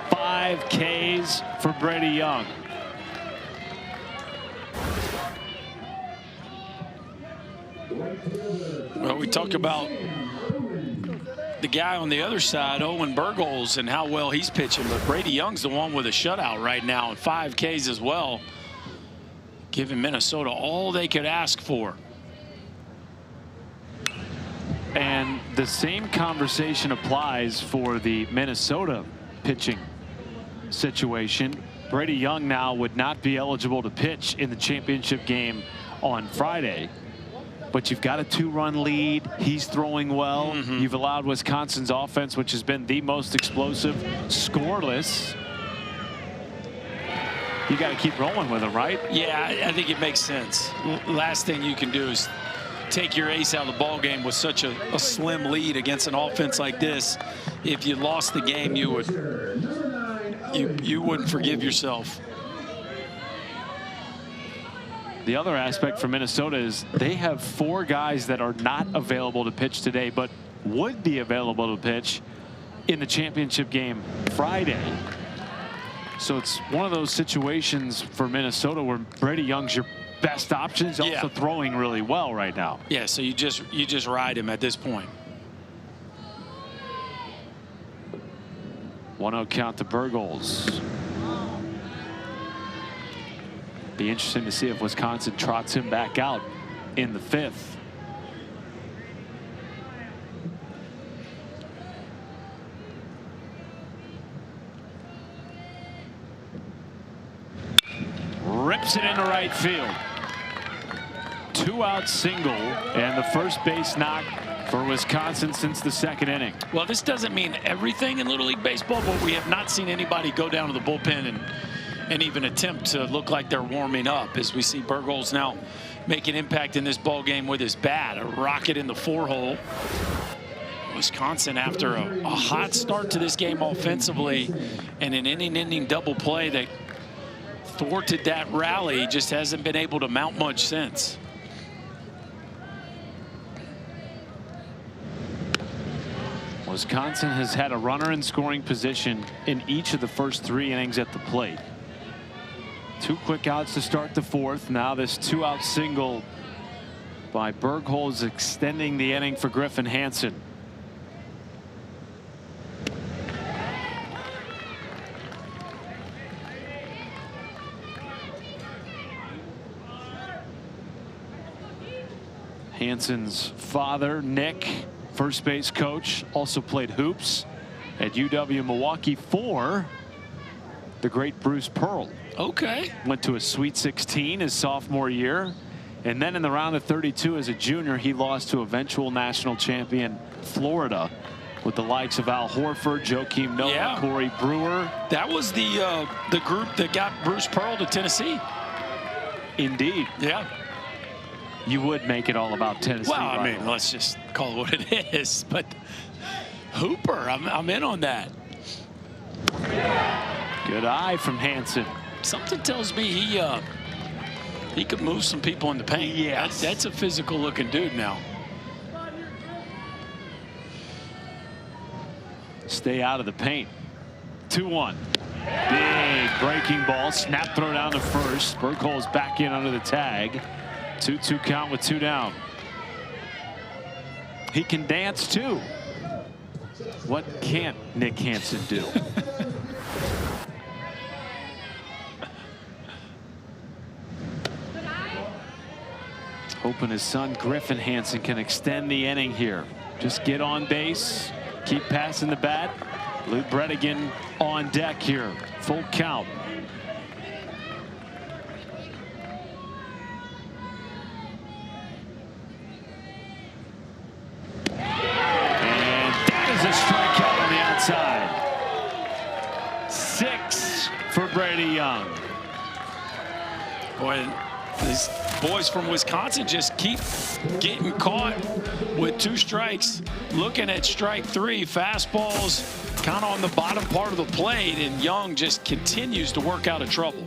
5 Ks for Brady Young. Well, we talk about the guy on the other side, Owen Burgholz, and how well he's pitching, but Brady Young's the one with a shutout right now and 5 Ks as well, giving Minnesota all they could ask for. And the same conversation applies for the Minnesota pitching situation. Brady Young now would not be eligible to pitch in the championship game on Friday. But you've got a 2-run lead. He's throwing well. You've allowed Wisconsin's offense, which has been the most explosive, scoreless. You got to keep rolling with him, right? Yeah, I think it makes sense. Last thing you can do is take your ace out of the ball game with such a slim lead against an offense like this. If you lost the game, you wouldn't forgive yourself. The other aspect for Minnesota is they have 4 guys that are not available to pitch today, but would be available to pitch in the championship game Friday. So it's one of those situations for Minnesota where Brady Young's your best option. He's also throwing really well right now. Yeah, so you just ride him at this point. 1-0 count to Burgholz. Be interesting to see if Wisconsin trots him back out in the 5th. Rips it into right field. 2-out single and the first base knock for Wisconsin since the 2nd inning. Well, this doesn't mean everything in Little League Baseball, but we have not seen anybody go down to the bullpen and even attempt to look like they're warming up, as we see Burgholz now make an impact in this ball game with his bat. A rocket in the 4-hole. Wisconsin, after a hot start to this game offensively and an inning double play that thwarted that rally, just hasn't been able to mount much since. Wisconsin has had a runner in scoring position in each of the first 3 innings at the plate. 2 quick outs to start the 4th. Now this 2-out single by Burgholz extending the inning for Griffin Hansen. Hansen's father, Nick, first base coach, also played hoops at UW Milwaukee for the great Bruce Pearl. Okay. Went to a Sweet 16 his sophomore year. And then in the round of 32 as a junior, he lost to eventual national champion Florida with the likes of Al Horford, Joakim Noah, Corey Brewer. That was the group that got Bruce Pearl to Tennessee. Indeed. Yeah. You would make it all about Tennessee. Well, I mean, let's just call it what it is. But Hooper, I'm in on that. Good eye from Hansen. Something tells me he could move some people in the paint. Yeah, that's a physical looking dude now. Stay out of the paint. 2-1. Big breaking ball. Snap throw down to first. Bergholz back in under the tag. 2-2 count with 2 down. He can dance too. What can't Nick Hansen do? Hoping his son Griffin Hansen can extend the inning here. Just get on base, keep passing the bat. Luke Bredigan on deck here. Full count. And that is a strikeout on the outside. 6 for Brady Young. Boy, these boys from Wisconsin just keep getting caught with 2 strikes. Looking at strike 3, fastballs kind of on the bottom part of the plate, and Young just continues to work out of trouble.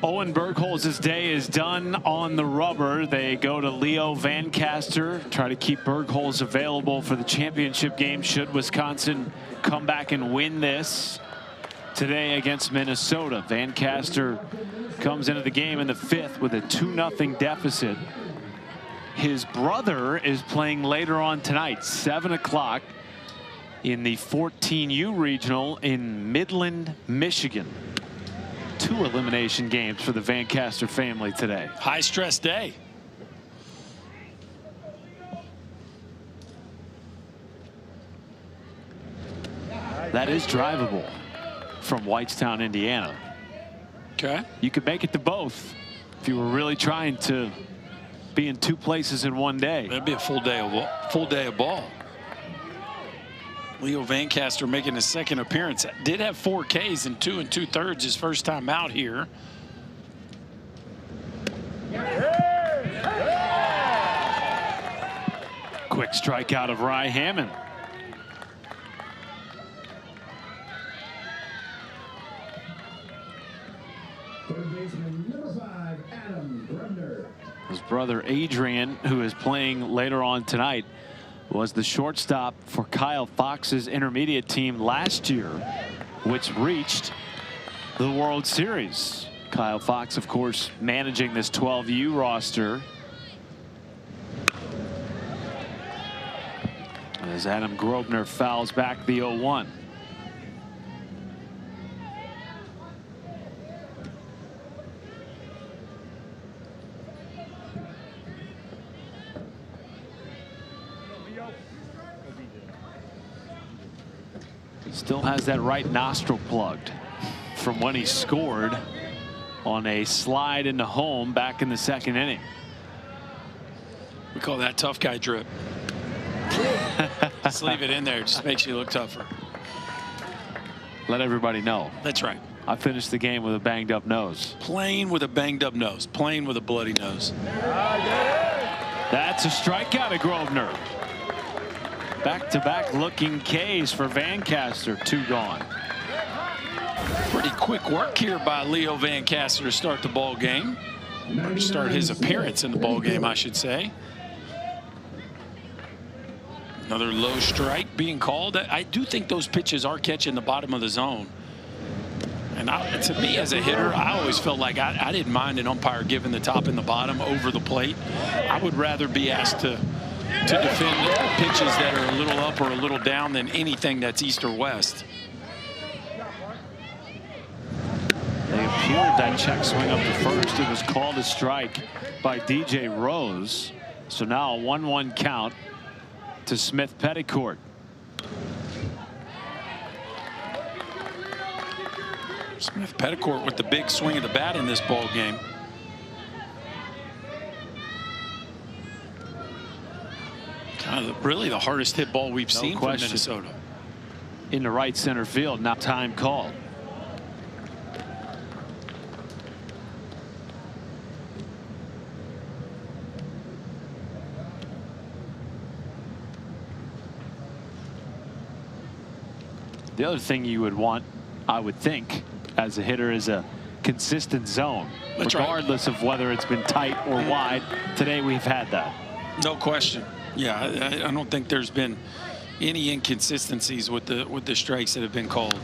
Owen Bergholz's day is done on the rubber. They go to Leo Vancaster, try to keep Bergholz available for the championship game should Wisconsin come back and win this today against Minnesota. Vancaster comes into the game in the 5th with a 2-0 deficit. His brother is playing later on tonight, 7 o'clock in the 14U regional in Midland, Michigan. 2 elimination games for the Vancaster family today. High stress day. That is drivable from Whitestown, Indiana. Okay. You could make it to both if you were really trying to be in 2 places in one day. That'd be a full day of ball. Leo Vancaster making his 2nd appearance. Did have 4 Ks in 2 2/3 his first time out here. Quick strikeout of Rye Hammond. Third baseman number 5, Adam Grubner. His brother Adrian, who is playing later on tonight, was the shortstop for Kyle Fox's intermediate team last year, which reached the World Series. Kyle Fox, of course, managing this 12U roster. As Adam Grobner fouls back the 0-1. Still has that right nostril plugged from when he scored on a slide into home back in the 2nd inning. We call that tough guy drip. Just leave it in there. It just makes you look tougher. Let everybody know. That's right. I finished the game with a banged up nose. Playing with a banged up nose. Playing with a bloody nose. That's a strikeout of Grosvenor. Back-to-back looking Ks for Vancaster. 2 gone. Pretty quick work here by Leo Vancaster to start the ball game. Or start his appearance in the ball game, I should say. Another low strike being called. I do think those pitches are catching the bottom of the zone. And to me, as a hitter, I always felt like I didn't mind an umpire giving the top and the bottom over the plate. I would rather be asked to defend pitches that are a little up or a little down than anything that's east or west. They appealed that check swing up to first. It was called a strike by DJ Rose. So now a 1-1 count to Smith Petticourt. Smith Petticourt with the big swing of the bat in this ball game. Kind of really the hardest hit ball we've seen from Minnesota. In the right center field. Now time called. The other thing you would want, I would think, as a hitter, is a consistent zone. That's regardless of whether it's been tight or wide. Today we've had that. No question. Yeah, I don't think there's been any inconsistencies with the strikes that have been called.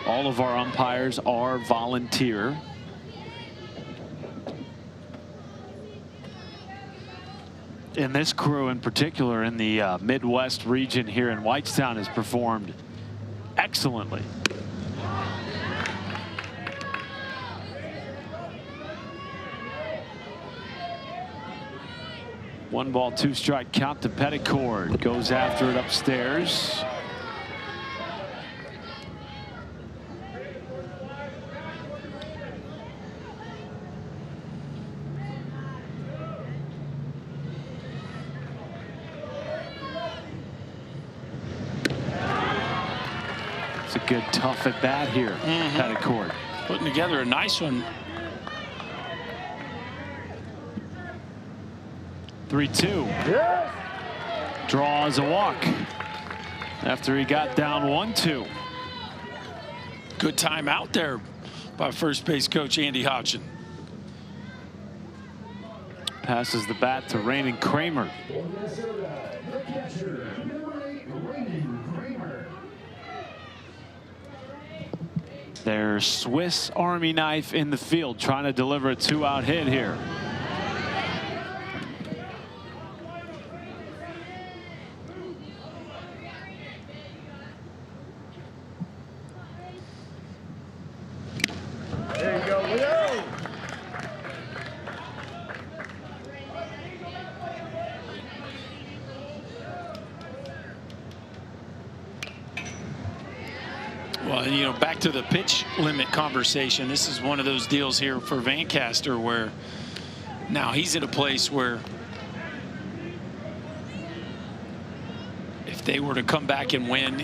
All of our umpires are volunteer. And this crew in particular in the Midwest region here in Whitestown has performed excellently. One ball, 2 strike count to Petticourt. Goes after it upstairs. It's a good tough at bat here. Petticourt putting together a nice one. 3-2. Draws a walk after he got down 1-2. Good time out there by first base coach Andy Hodgson. Passes the bat to Raymond Kramer. Their Swiss Army knife in the field, trying to deliver a 2-out hit here. There you go, Leo. Well, you know, back to the pitch limit conversation. This is one of those deals here for Vancaster where now he's at a place where if they were to come back and win,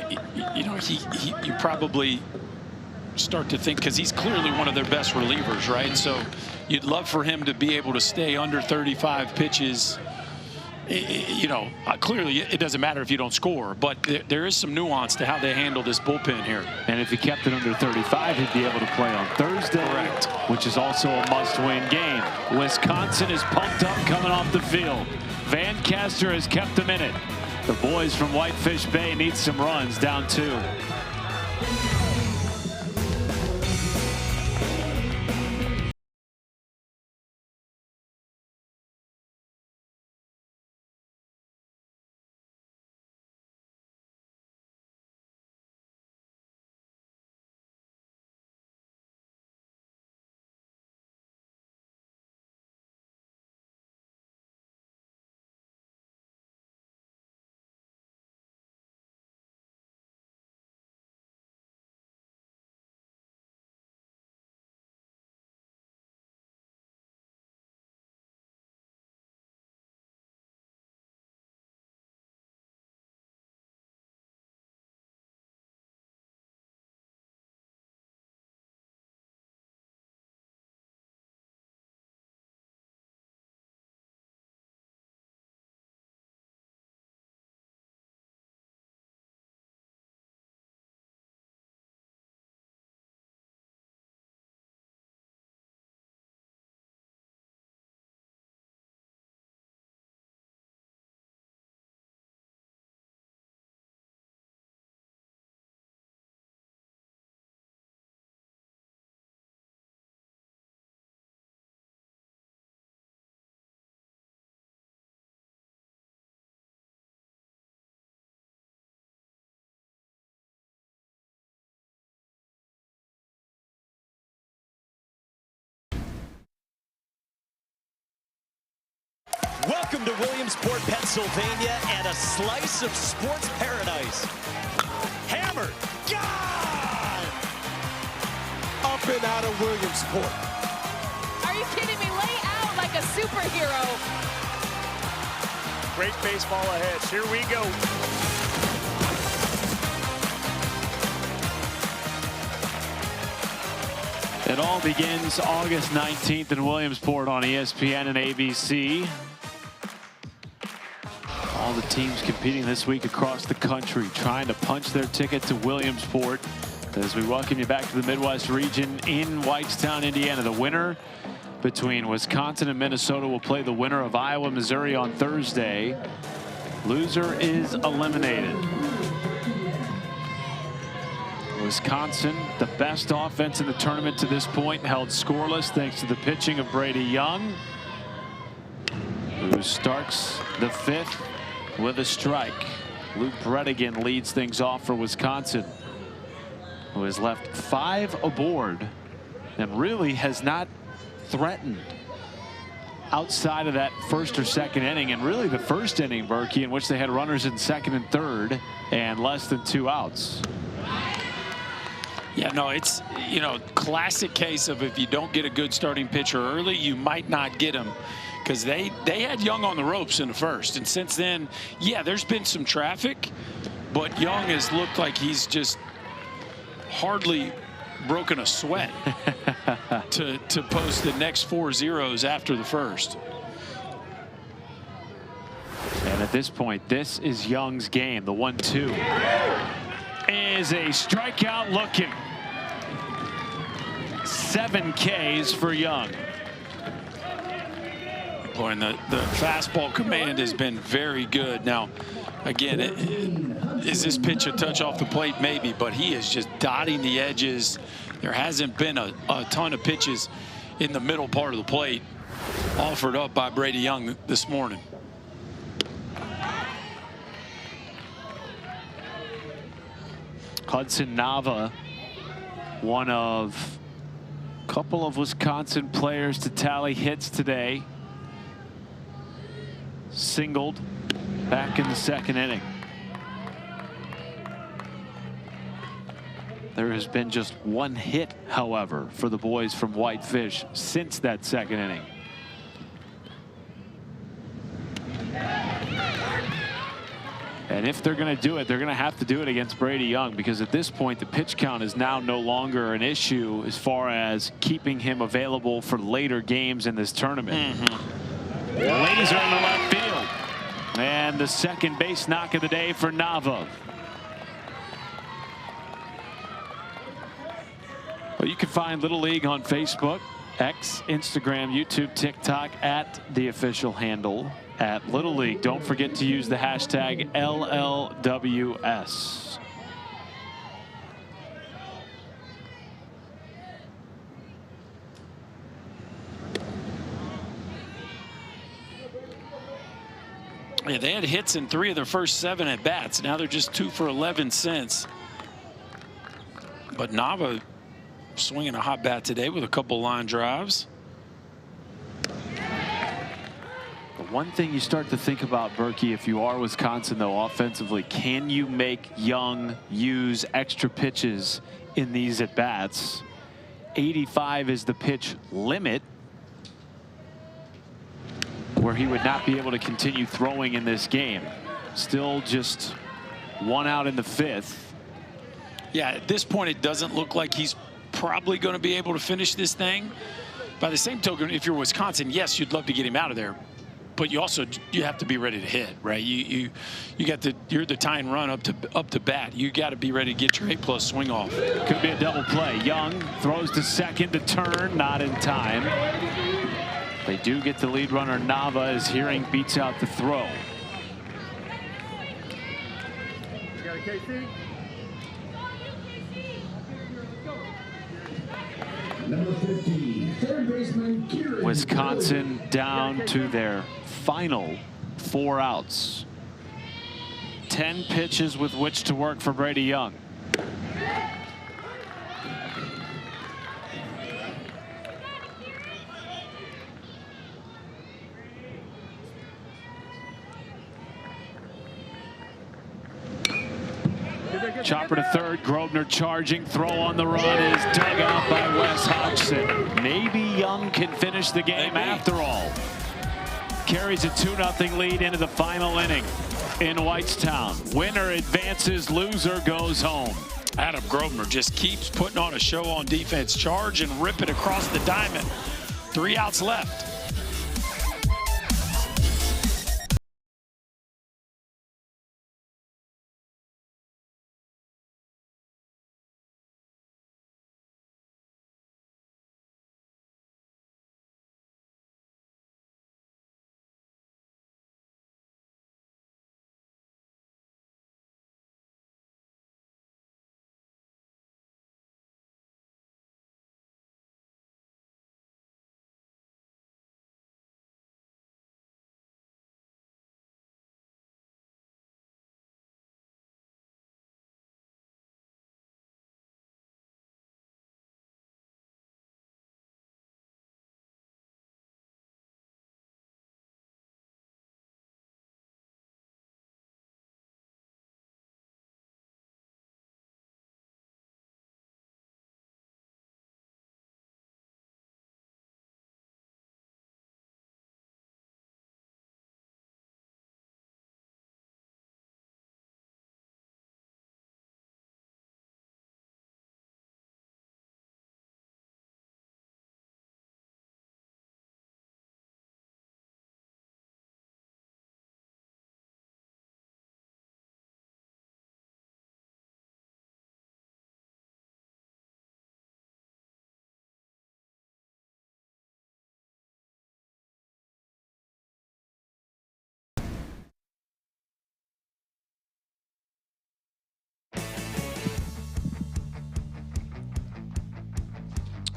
you know, you probably start to think, because he's clearly one of their best relievers, right? So you'd love for him to be able to stay under 35 pitches. You know, clearly it doesn't matter if you don't score, but there is some nuance to how they handle this bullpen here. And if he kept it under 35, he'd be able to play on Thursday, correct, which is also a must-win game. Wisconsin is pumped up coming off the field. Vancaster has kept them in it. The boys from Whitefish Bay need some runs, down 2. Welcome to Williamsport, Pennsylvania, and a slice of sports paradise. Hammered. God! Up and out of Williamsport. Are you kidding me? Lay out like a superhero. Great baseball ahead. Here we go. It all begins August 19th in Williamsport on ESPN and ABC. All the teams competing this week across the country trying to punch their ticket to Williamsport as we welcome you back to the Midwest region in Whitestown, Indiana. The winner between Wisconsin and Minnesota will play the winner of Iowa, Missouri on Thursday. Loser is eliminated. Wisconsin, the best offense in the tournament to this point, held scoreless thanks to the pitching of Brady Young, who starts the fifth with a strike. Luke Bredigan leads things off for Wisconsin, who has left 5 aboard and really has not threatened outside of that first or second inning, and really the first inning, Berkey, in which they had runners in second and third and less than 2 outs. Yeah, no, it's, you know, classic case of if you don't get a good starting pitcher early, you might not get him, because they had Young on the ropes in the first. And since then, yeah, there's been some traffic, but Young has looked like he's just hardly broken a sweat to post the next 4 zeros after the first. And at this point, this is Young's game. The 1-2 is a strikeout looking. 7 Ks for Young. Boy, and the fastball command has been very good. Now, again, is this pitch a touch off the plate? Maybe, but he is just dotting the edges. There hasn't been a ton of pitches in the middle part of the plate offered up by Brady Young this morning. Hudson Nava, one of a couple of Wisconsin players to tally hits today, singled back in the second inning. There has been just 1 hit, however, for the boys from Whitefish since that second inning. And if they're going to do it, they're going to have to do it against Brady Young, because at this point, the pitch count is now no longer an issue as far as keeping him available for later games in this tournament. The ladies are in the left field. And the second base knock of the day for Nava. Well, you can find Little League on Facebook, X, Instagram, YouTube, TikTok at the official handle at Little League. Don't forget to use the hashtag LLWS. Yeah, they had hits in 3 of their first 7 at bats. Now they're just 2 for 11 since. But Nava swinging a hot bat today with a couple line drives. The one thing you start to think about, Berkey, if you are Wisconsin, though, offensively, can you make Young use extra pitches in these at bats? 85 is the pitch limit, where he would not be able to continue throwing in this game. Still just 1 out in the 5th. Yeah, at this point, it doesn't look like he's probably going to be able to finish this thing. By the same token, if you're Wisconsin, yes, you'd love to get him out of there, but you have to be ready to hit, right? You're the tying run up to bat. You got to be ready to get your A+ swing off. Could be a double play. Young throws to second to turn, not in time. They do get the lead runner. Nava as Hearing beats out the throw. You got a KC? Number 50, third baseman Kieran. Wisconsin down to their final 4 outs. 10 pitches with which to work for Brady Young. Chopper to third. Grosvenor charging. Throw on the run is dug out by Wes Hodgson. Maybe Young can finish the game after all. Carries a 2-0 lead into the final inning in Whitestown. Winner advances. Loser goes home. Adam Grosvenor just keeps putting on a show on defense. Charge and rip it across the diamond. 3 outs left.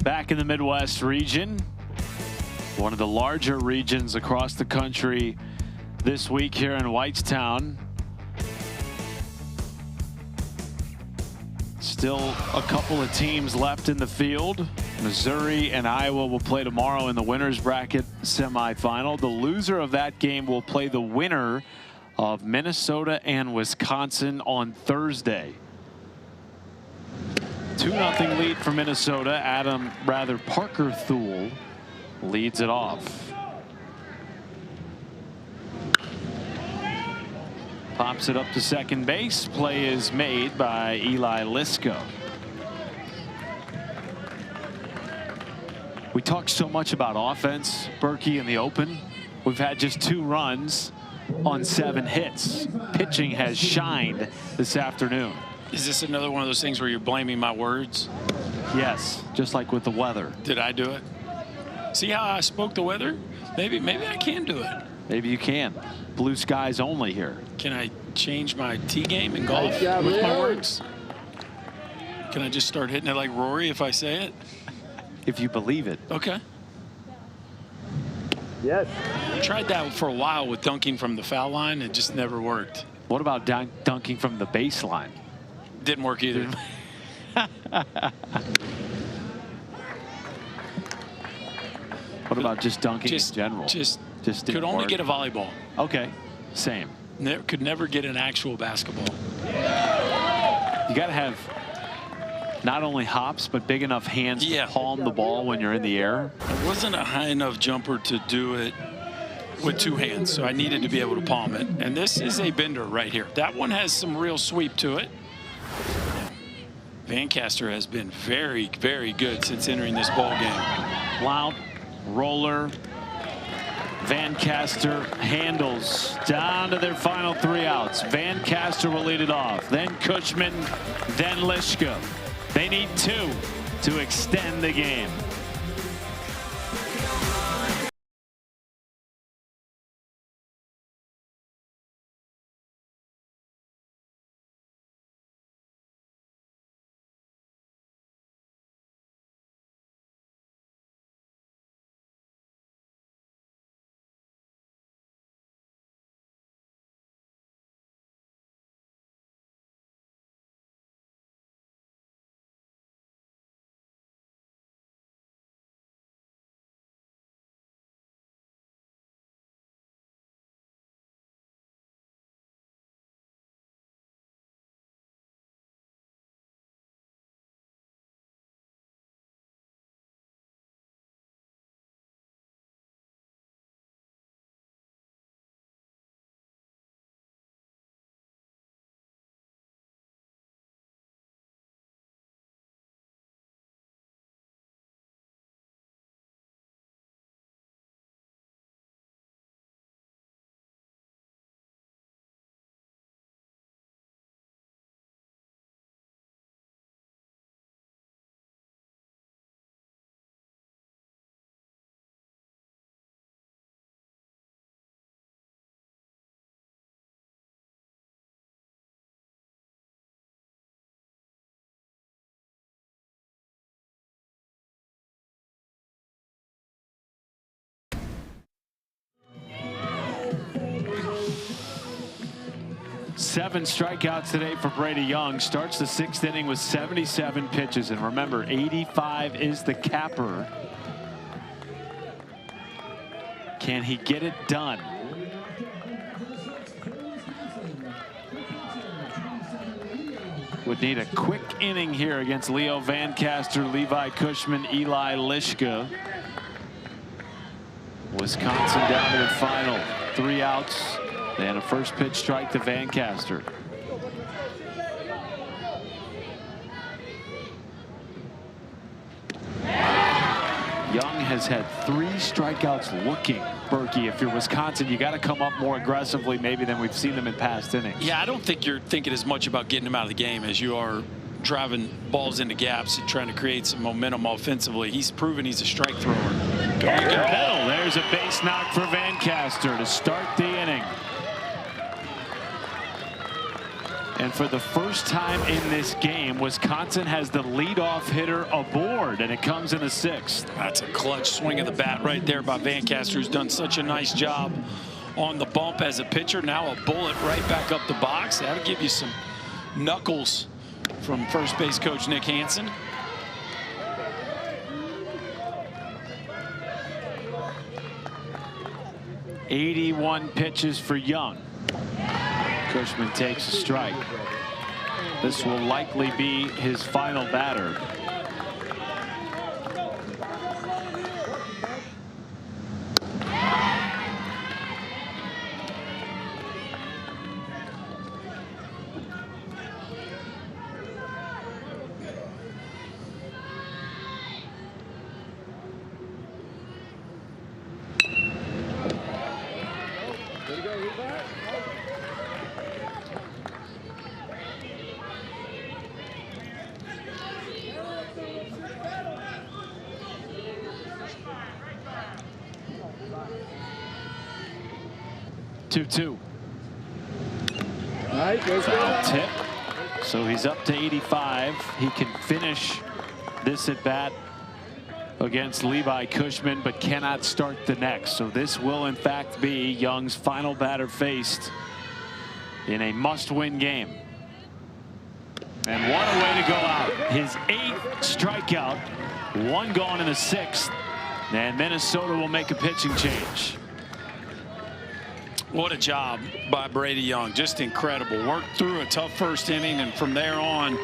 Back in the Midwest region, one of the larger regions across the country this week here in Whitestown. Still a couple of teams left in the field. Missouri and Iowa will play tomorrow in the winner's bracket semifinal. The loser of that game will play the winner of Minnesota and Wisconsin on Thursday. 2-0 lead for Minnesota. Parker Thule leads it off. Pops it up to second base. Play is made by Eli Lisko. We talked so much about offense, Berkey, in the open. We've had just 2 runs on 7 hits. Pitching has shined this afternoon. Is this another one of those things where you're blaming my words? Yes, just like with the weather. Did I do it? See how I spoke the weather? Maybe I can do it. Maybe you can. Blue skies only here. Can I change my tee game in golf with my words? Can I just start hitting it like Rory if I say it? If you believe it. Okay. Yes. I tried that for a while with dunking from the foul line. It just never worked. What about dunking from the baseline? Didn't work either. What about just dunking in general? Just didn't only work? get a volleyball. Okay, same. Could never get an actual basketball. You got to have not only hops, but big enough hands to palm the ball when you're in the air. I wasn't a high enough jumper to do it with 2 hands, so I needed to be able to palm it. And this is a bender right here. That one has some real sweep to it. Vancaster has been very, very good since entering this ball game. Blount, roller, Vancaster handles down to their final 3 outs. Vancaster will lead it off. Then Cushman, then Lisko. They need 2 to extend the game. 7 strikeouts today for Brady Young. Starts the 6th inning with 77 pitches. And remember, 85 is the capper. Can he get it done? Would need a quick inning here against Leo Vancaster, Levi Cushman, Eli Lishka. Wisconsin down to the final. 3 outs and a first pitch strike to Vancaster. Young has had 3 strikeouts looking. Berkey, if you're Wisconsin, you got to come up more aggressively maybe than we've seen them in past innings. Yeah, I don't think you're thinking as much about getting him out of the game as you are driving balls into gaps and trying to create some momentum offensively. He's proven he's a strike thrower. Going to middle. There's a base knock for Vancaster to start the inning. And for the first time in this game, Wisconsin has the leadoff hitter aboard, and it comes in the 6th. That's a clutch swing of the bat right there by Vancaster, who's done such a nice job on the bump as a pitcher. Now a bullet right back up the box. That'll give you some knuckles from first base coach Nick Hansen. '81 pitches for Young. Cushman takes a strike. This will likely be his final batter. Two. Foul tip. So he's up to 85. He can finish this at bat against Levi Cushman, but cannot start the next. So this will in fact be Young's final batter faced in a must-win game. And what a way to go out. His 8th strikeout, 1 gone in the 6th, and Minnesota will make a pitching change. What a job by Brady Young. Just incredible. Worked through a tough first inning, and from there on,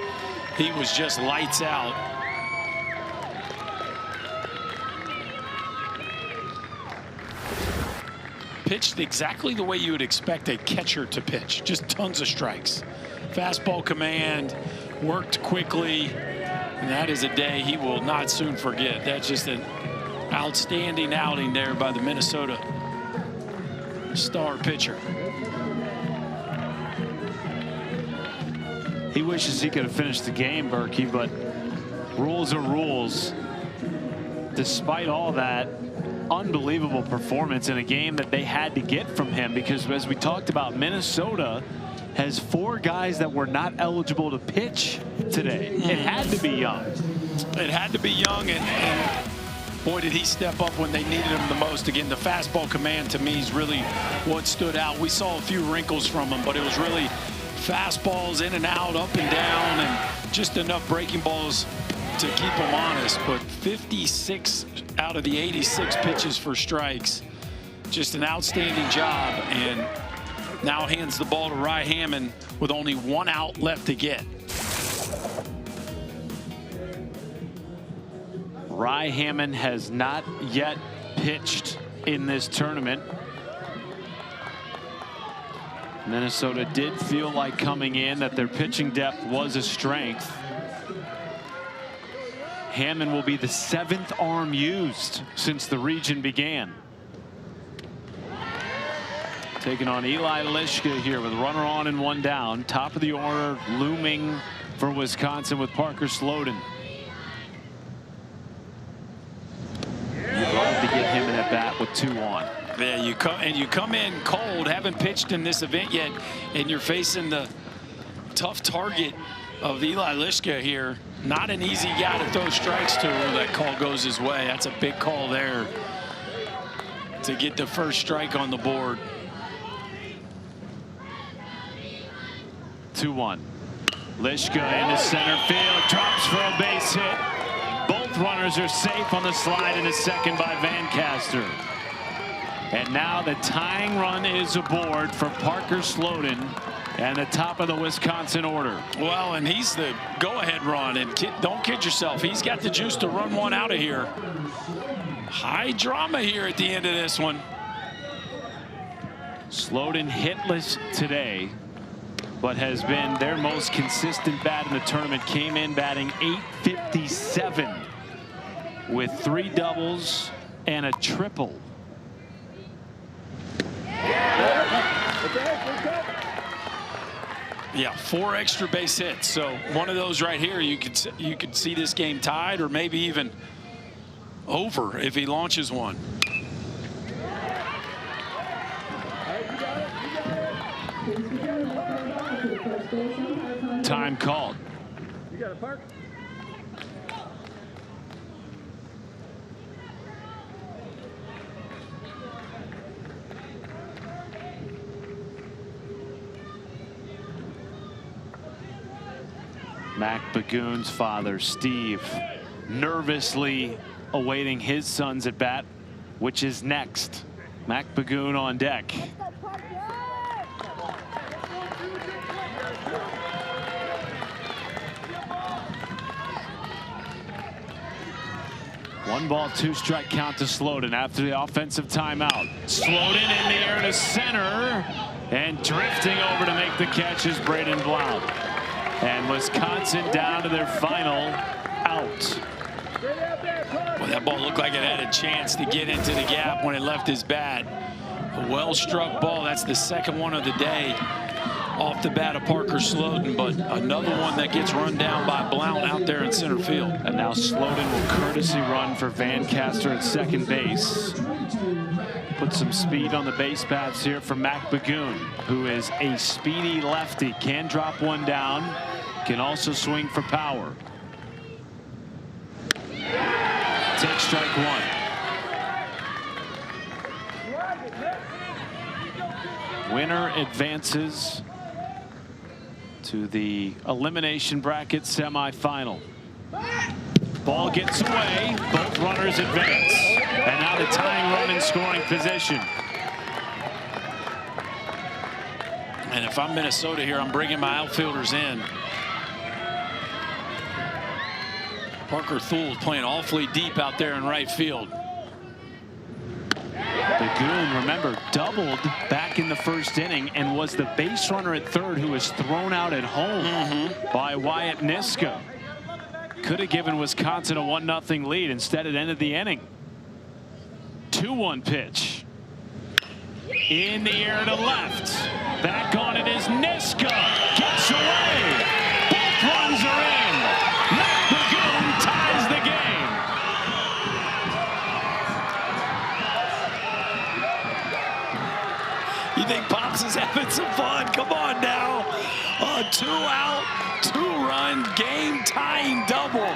he was just lights out. Pitched exactly the way you would expect a catcher to pitch. Just tons of strikes. Fastball command, worked quickly, and that is a day he will not soon forget. That's just an outstanding outing there by the Minnesota star pitcher. He wishes he could have finished the game, Berkey, but rules are rules. Despite all that, unbelievable performance in a game that they had to get from him, because as we talked about, Minnesota has 4 guys that were not eligible to pitch today. It had to be Young. It had to be Young, and boy, did he step up when they needed him the most. Again, the fastball command to me is really what stood out. We saw a few wrinkles from him, but it was really fastballs in and out, up and down, and just enough breaking balls to keep him honest. But 56 out of the 86 pitches for strikes. Just an outstanding job, and now hands the ball to Rye Hammond with only 1 out left to get. Rye Hammond has not yet pitched in this tournament. Minnesota did feel like coming in that their pitching depth was a strength. Hammond will be the 7th arm used since the region began. Taking on Eli Lishka here with a runner on and 1 down. Top of the order looming for Wisconsin with Parker Sloden. You'd love to get him in at bat with 2 on. Yeah, you come in cold, haven't pitched in this event yet, and you're facing the tough target of Eli Lishka here. Not an easy guy to throw strikes to. That call goes his way. That's a big call there to get the first strike on the board. 2-1. Lishka into center field, drops for a base hit. Both runners are safe on the slide into second by Van Caster. And now the tying run is aboard for Parker Sloden and the top of the Wisconsin order. Well, and he's the go-ahead run, and don't kid yourself, he's got the juice to run one out of here. High drama here at the end of this one. Sloden hitless today, but has been their most consistent bat in the tournament. Came in batting .857 with 3 doubles and a triple. Yeah, 4 extra base hits. So one of those right here, you could see this game tied or maybe even over if he launches one. Time called. You got a park? Mac Bagoon's father, Steve, nervously awaiting his son's at bat, which is next. Mac Bagoon on deck. One ball, 2 strike count to Sloden after the offensive timeout. Sloden in the air to center and drifting over to make the catch is Braden Blount. And Wisconsin down to their final out. Well, that ball looked like it had a chance to get into the gap when it left his bat. A well-struck ball. That's the second one of the day off the bat of Parker Sloden, but another one that gets run down by Blount out there in center field. And now Sloden will courtesy run for Van Caster at second base. Put some speed on the base paths here from Mac Bagoon, who is a speedy lefty. Can drop one down, can also swing for power. Take strike 1. Winner advances to the elimination bracket semifinal. Ball gets away, both runners advance. And now the tying run in scoring position. And if I'm Minnesota here, I'm bringing my outfielders in. Parker Thule playing awfully deep out there in right field. Bagoon, remember, doubled back in the first inning and was the base runner at third who was thrown out at home by Wyatt Niska. Could have given Wisconsin a 1-0 lead. Instead, it ended the inning. 2-1 pitch. In the air to left. Back on it is Niska. Gets away. Both runs are in. Mac Bagoon ties the game. You think Pops is having some fun? Come on now. A 2-out, 2-run game-tying double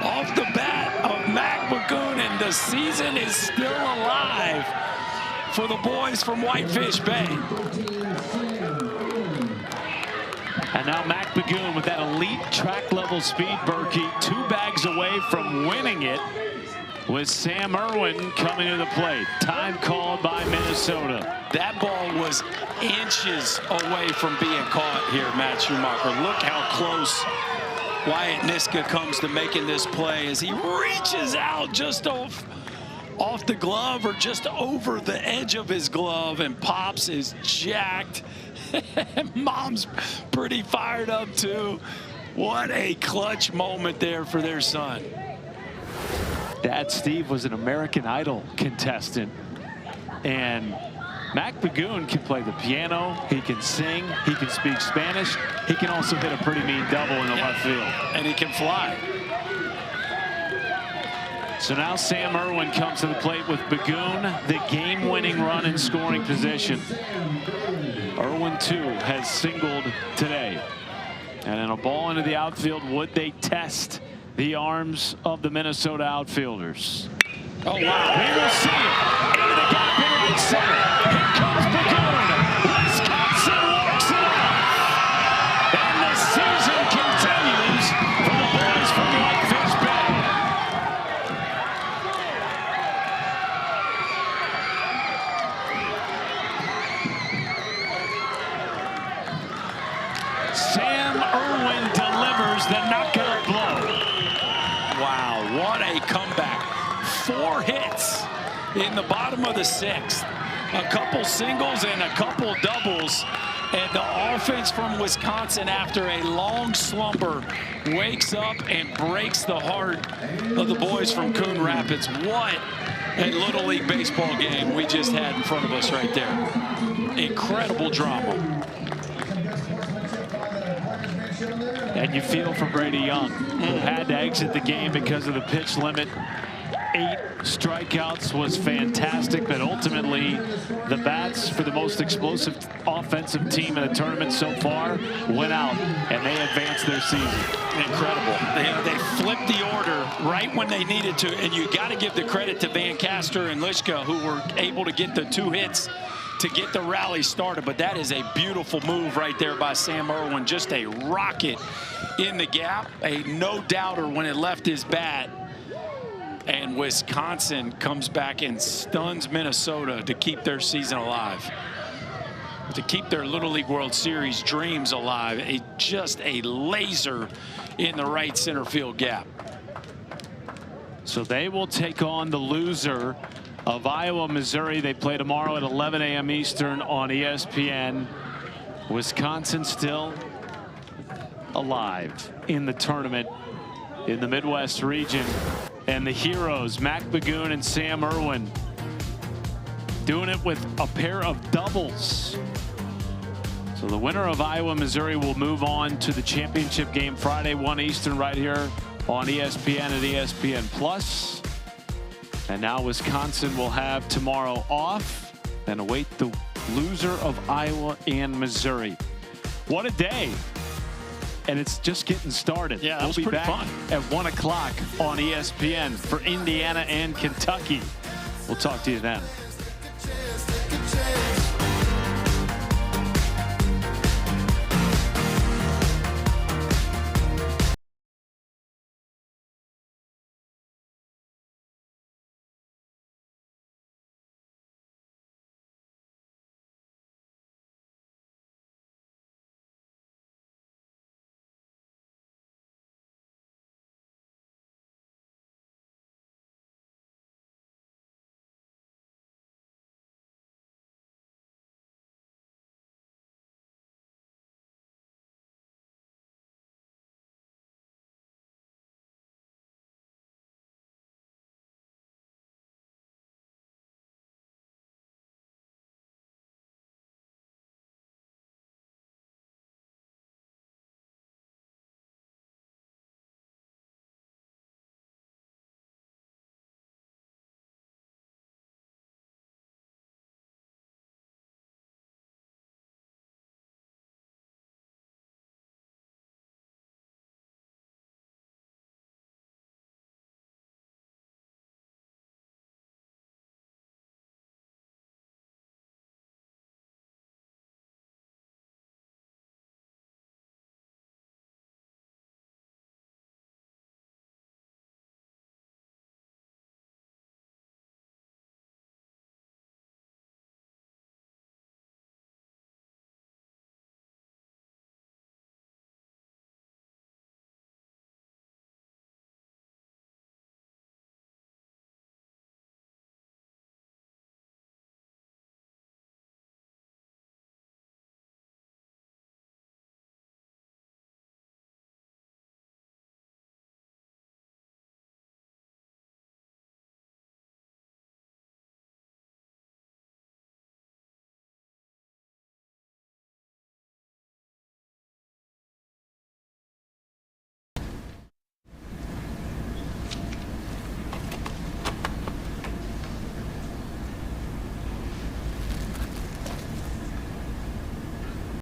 off the bat of Mac Bagoon, and the season is still alive for the boys from Whitefish Bay. And now Mac Bagoon with that elite track-level speed, Berkey, 2 bags away from winning it, with Sam Irwin coming to the plate. Time called by Minnesota. That ball was inches away from being caught here, Matt Schumacher. Look how close Wyatt Niska comes to making this play as he reaches out just off the glove or just over the edge of his glove, and Pops is jacked. Mom's pretty fired up too. What a clutch moment there for their son. Dad Steve was an American Idol contestant, and Mac Bagoon can play the piano, he can sing, he can speak Spanish, he can also hit a pretty mean double in the left field. And he can fly. So now Sam Irwin comes to the plate with Bagoon, the game-winning run in scoring position. Irwin, too, has singled today. And in a ball into the outfield, would they test the arms of the Minnesota outfielders? Oh, wow. We will see it. Into the gap in right center. Here comes Bagoon. Wisconsin walks it off. comeback. 4 hits in the bottom of the 6th. A couple singles and a couple doubles. And the offense from Wisconsin, after a long slumber, wakes up and breaks the heart of the boys from Coon Rapids. What a Little League baseball game we just had in front of us right there. Incredible drama. And you feel for Brady Young, who had to exit the game because of the pitch limit. 8 strikeouts was fantastic, but ultimately the bats for the most explosive offensive team in the tournament so far went out, and they advanced their season. Incredible. They flipped the order right when they needed to, and you got to give the credit to Van Caster and Lischka, who were able to get the 2 hits to get the rally started. But that is a beautiful move right there by Sam Irwin. Just a rocket in the gap, a no-doubter when it left his bat. And Wisconsin comes back and stuns Minnesota to keep their season alive, to keep their Little League World Series dreams alive. Just a laser in the right center field gap. So they will take on the loser of Iowa, Missouri. They play tomorrow at 11 a.m. Eastern on ESPN. Wisconsin still alive in the tournament in the Midwest region. And the heroes, Mac Bagoon and Sam Irwin, doing it with a pair of doubles. So the winner of Iowa, Missouri will move on to the championship game Friday, 1 Eastern, right here on ESPN and ESPN+. And now Wisconsin will have tomorrow off and await the loser of Iowa and Missouri. What a day. And it's just getting started. Yeah, that was pretty fun. At 1 o'clock on ESPN for Indiana and Kentucky. We'll talk to you then.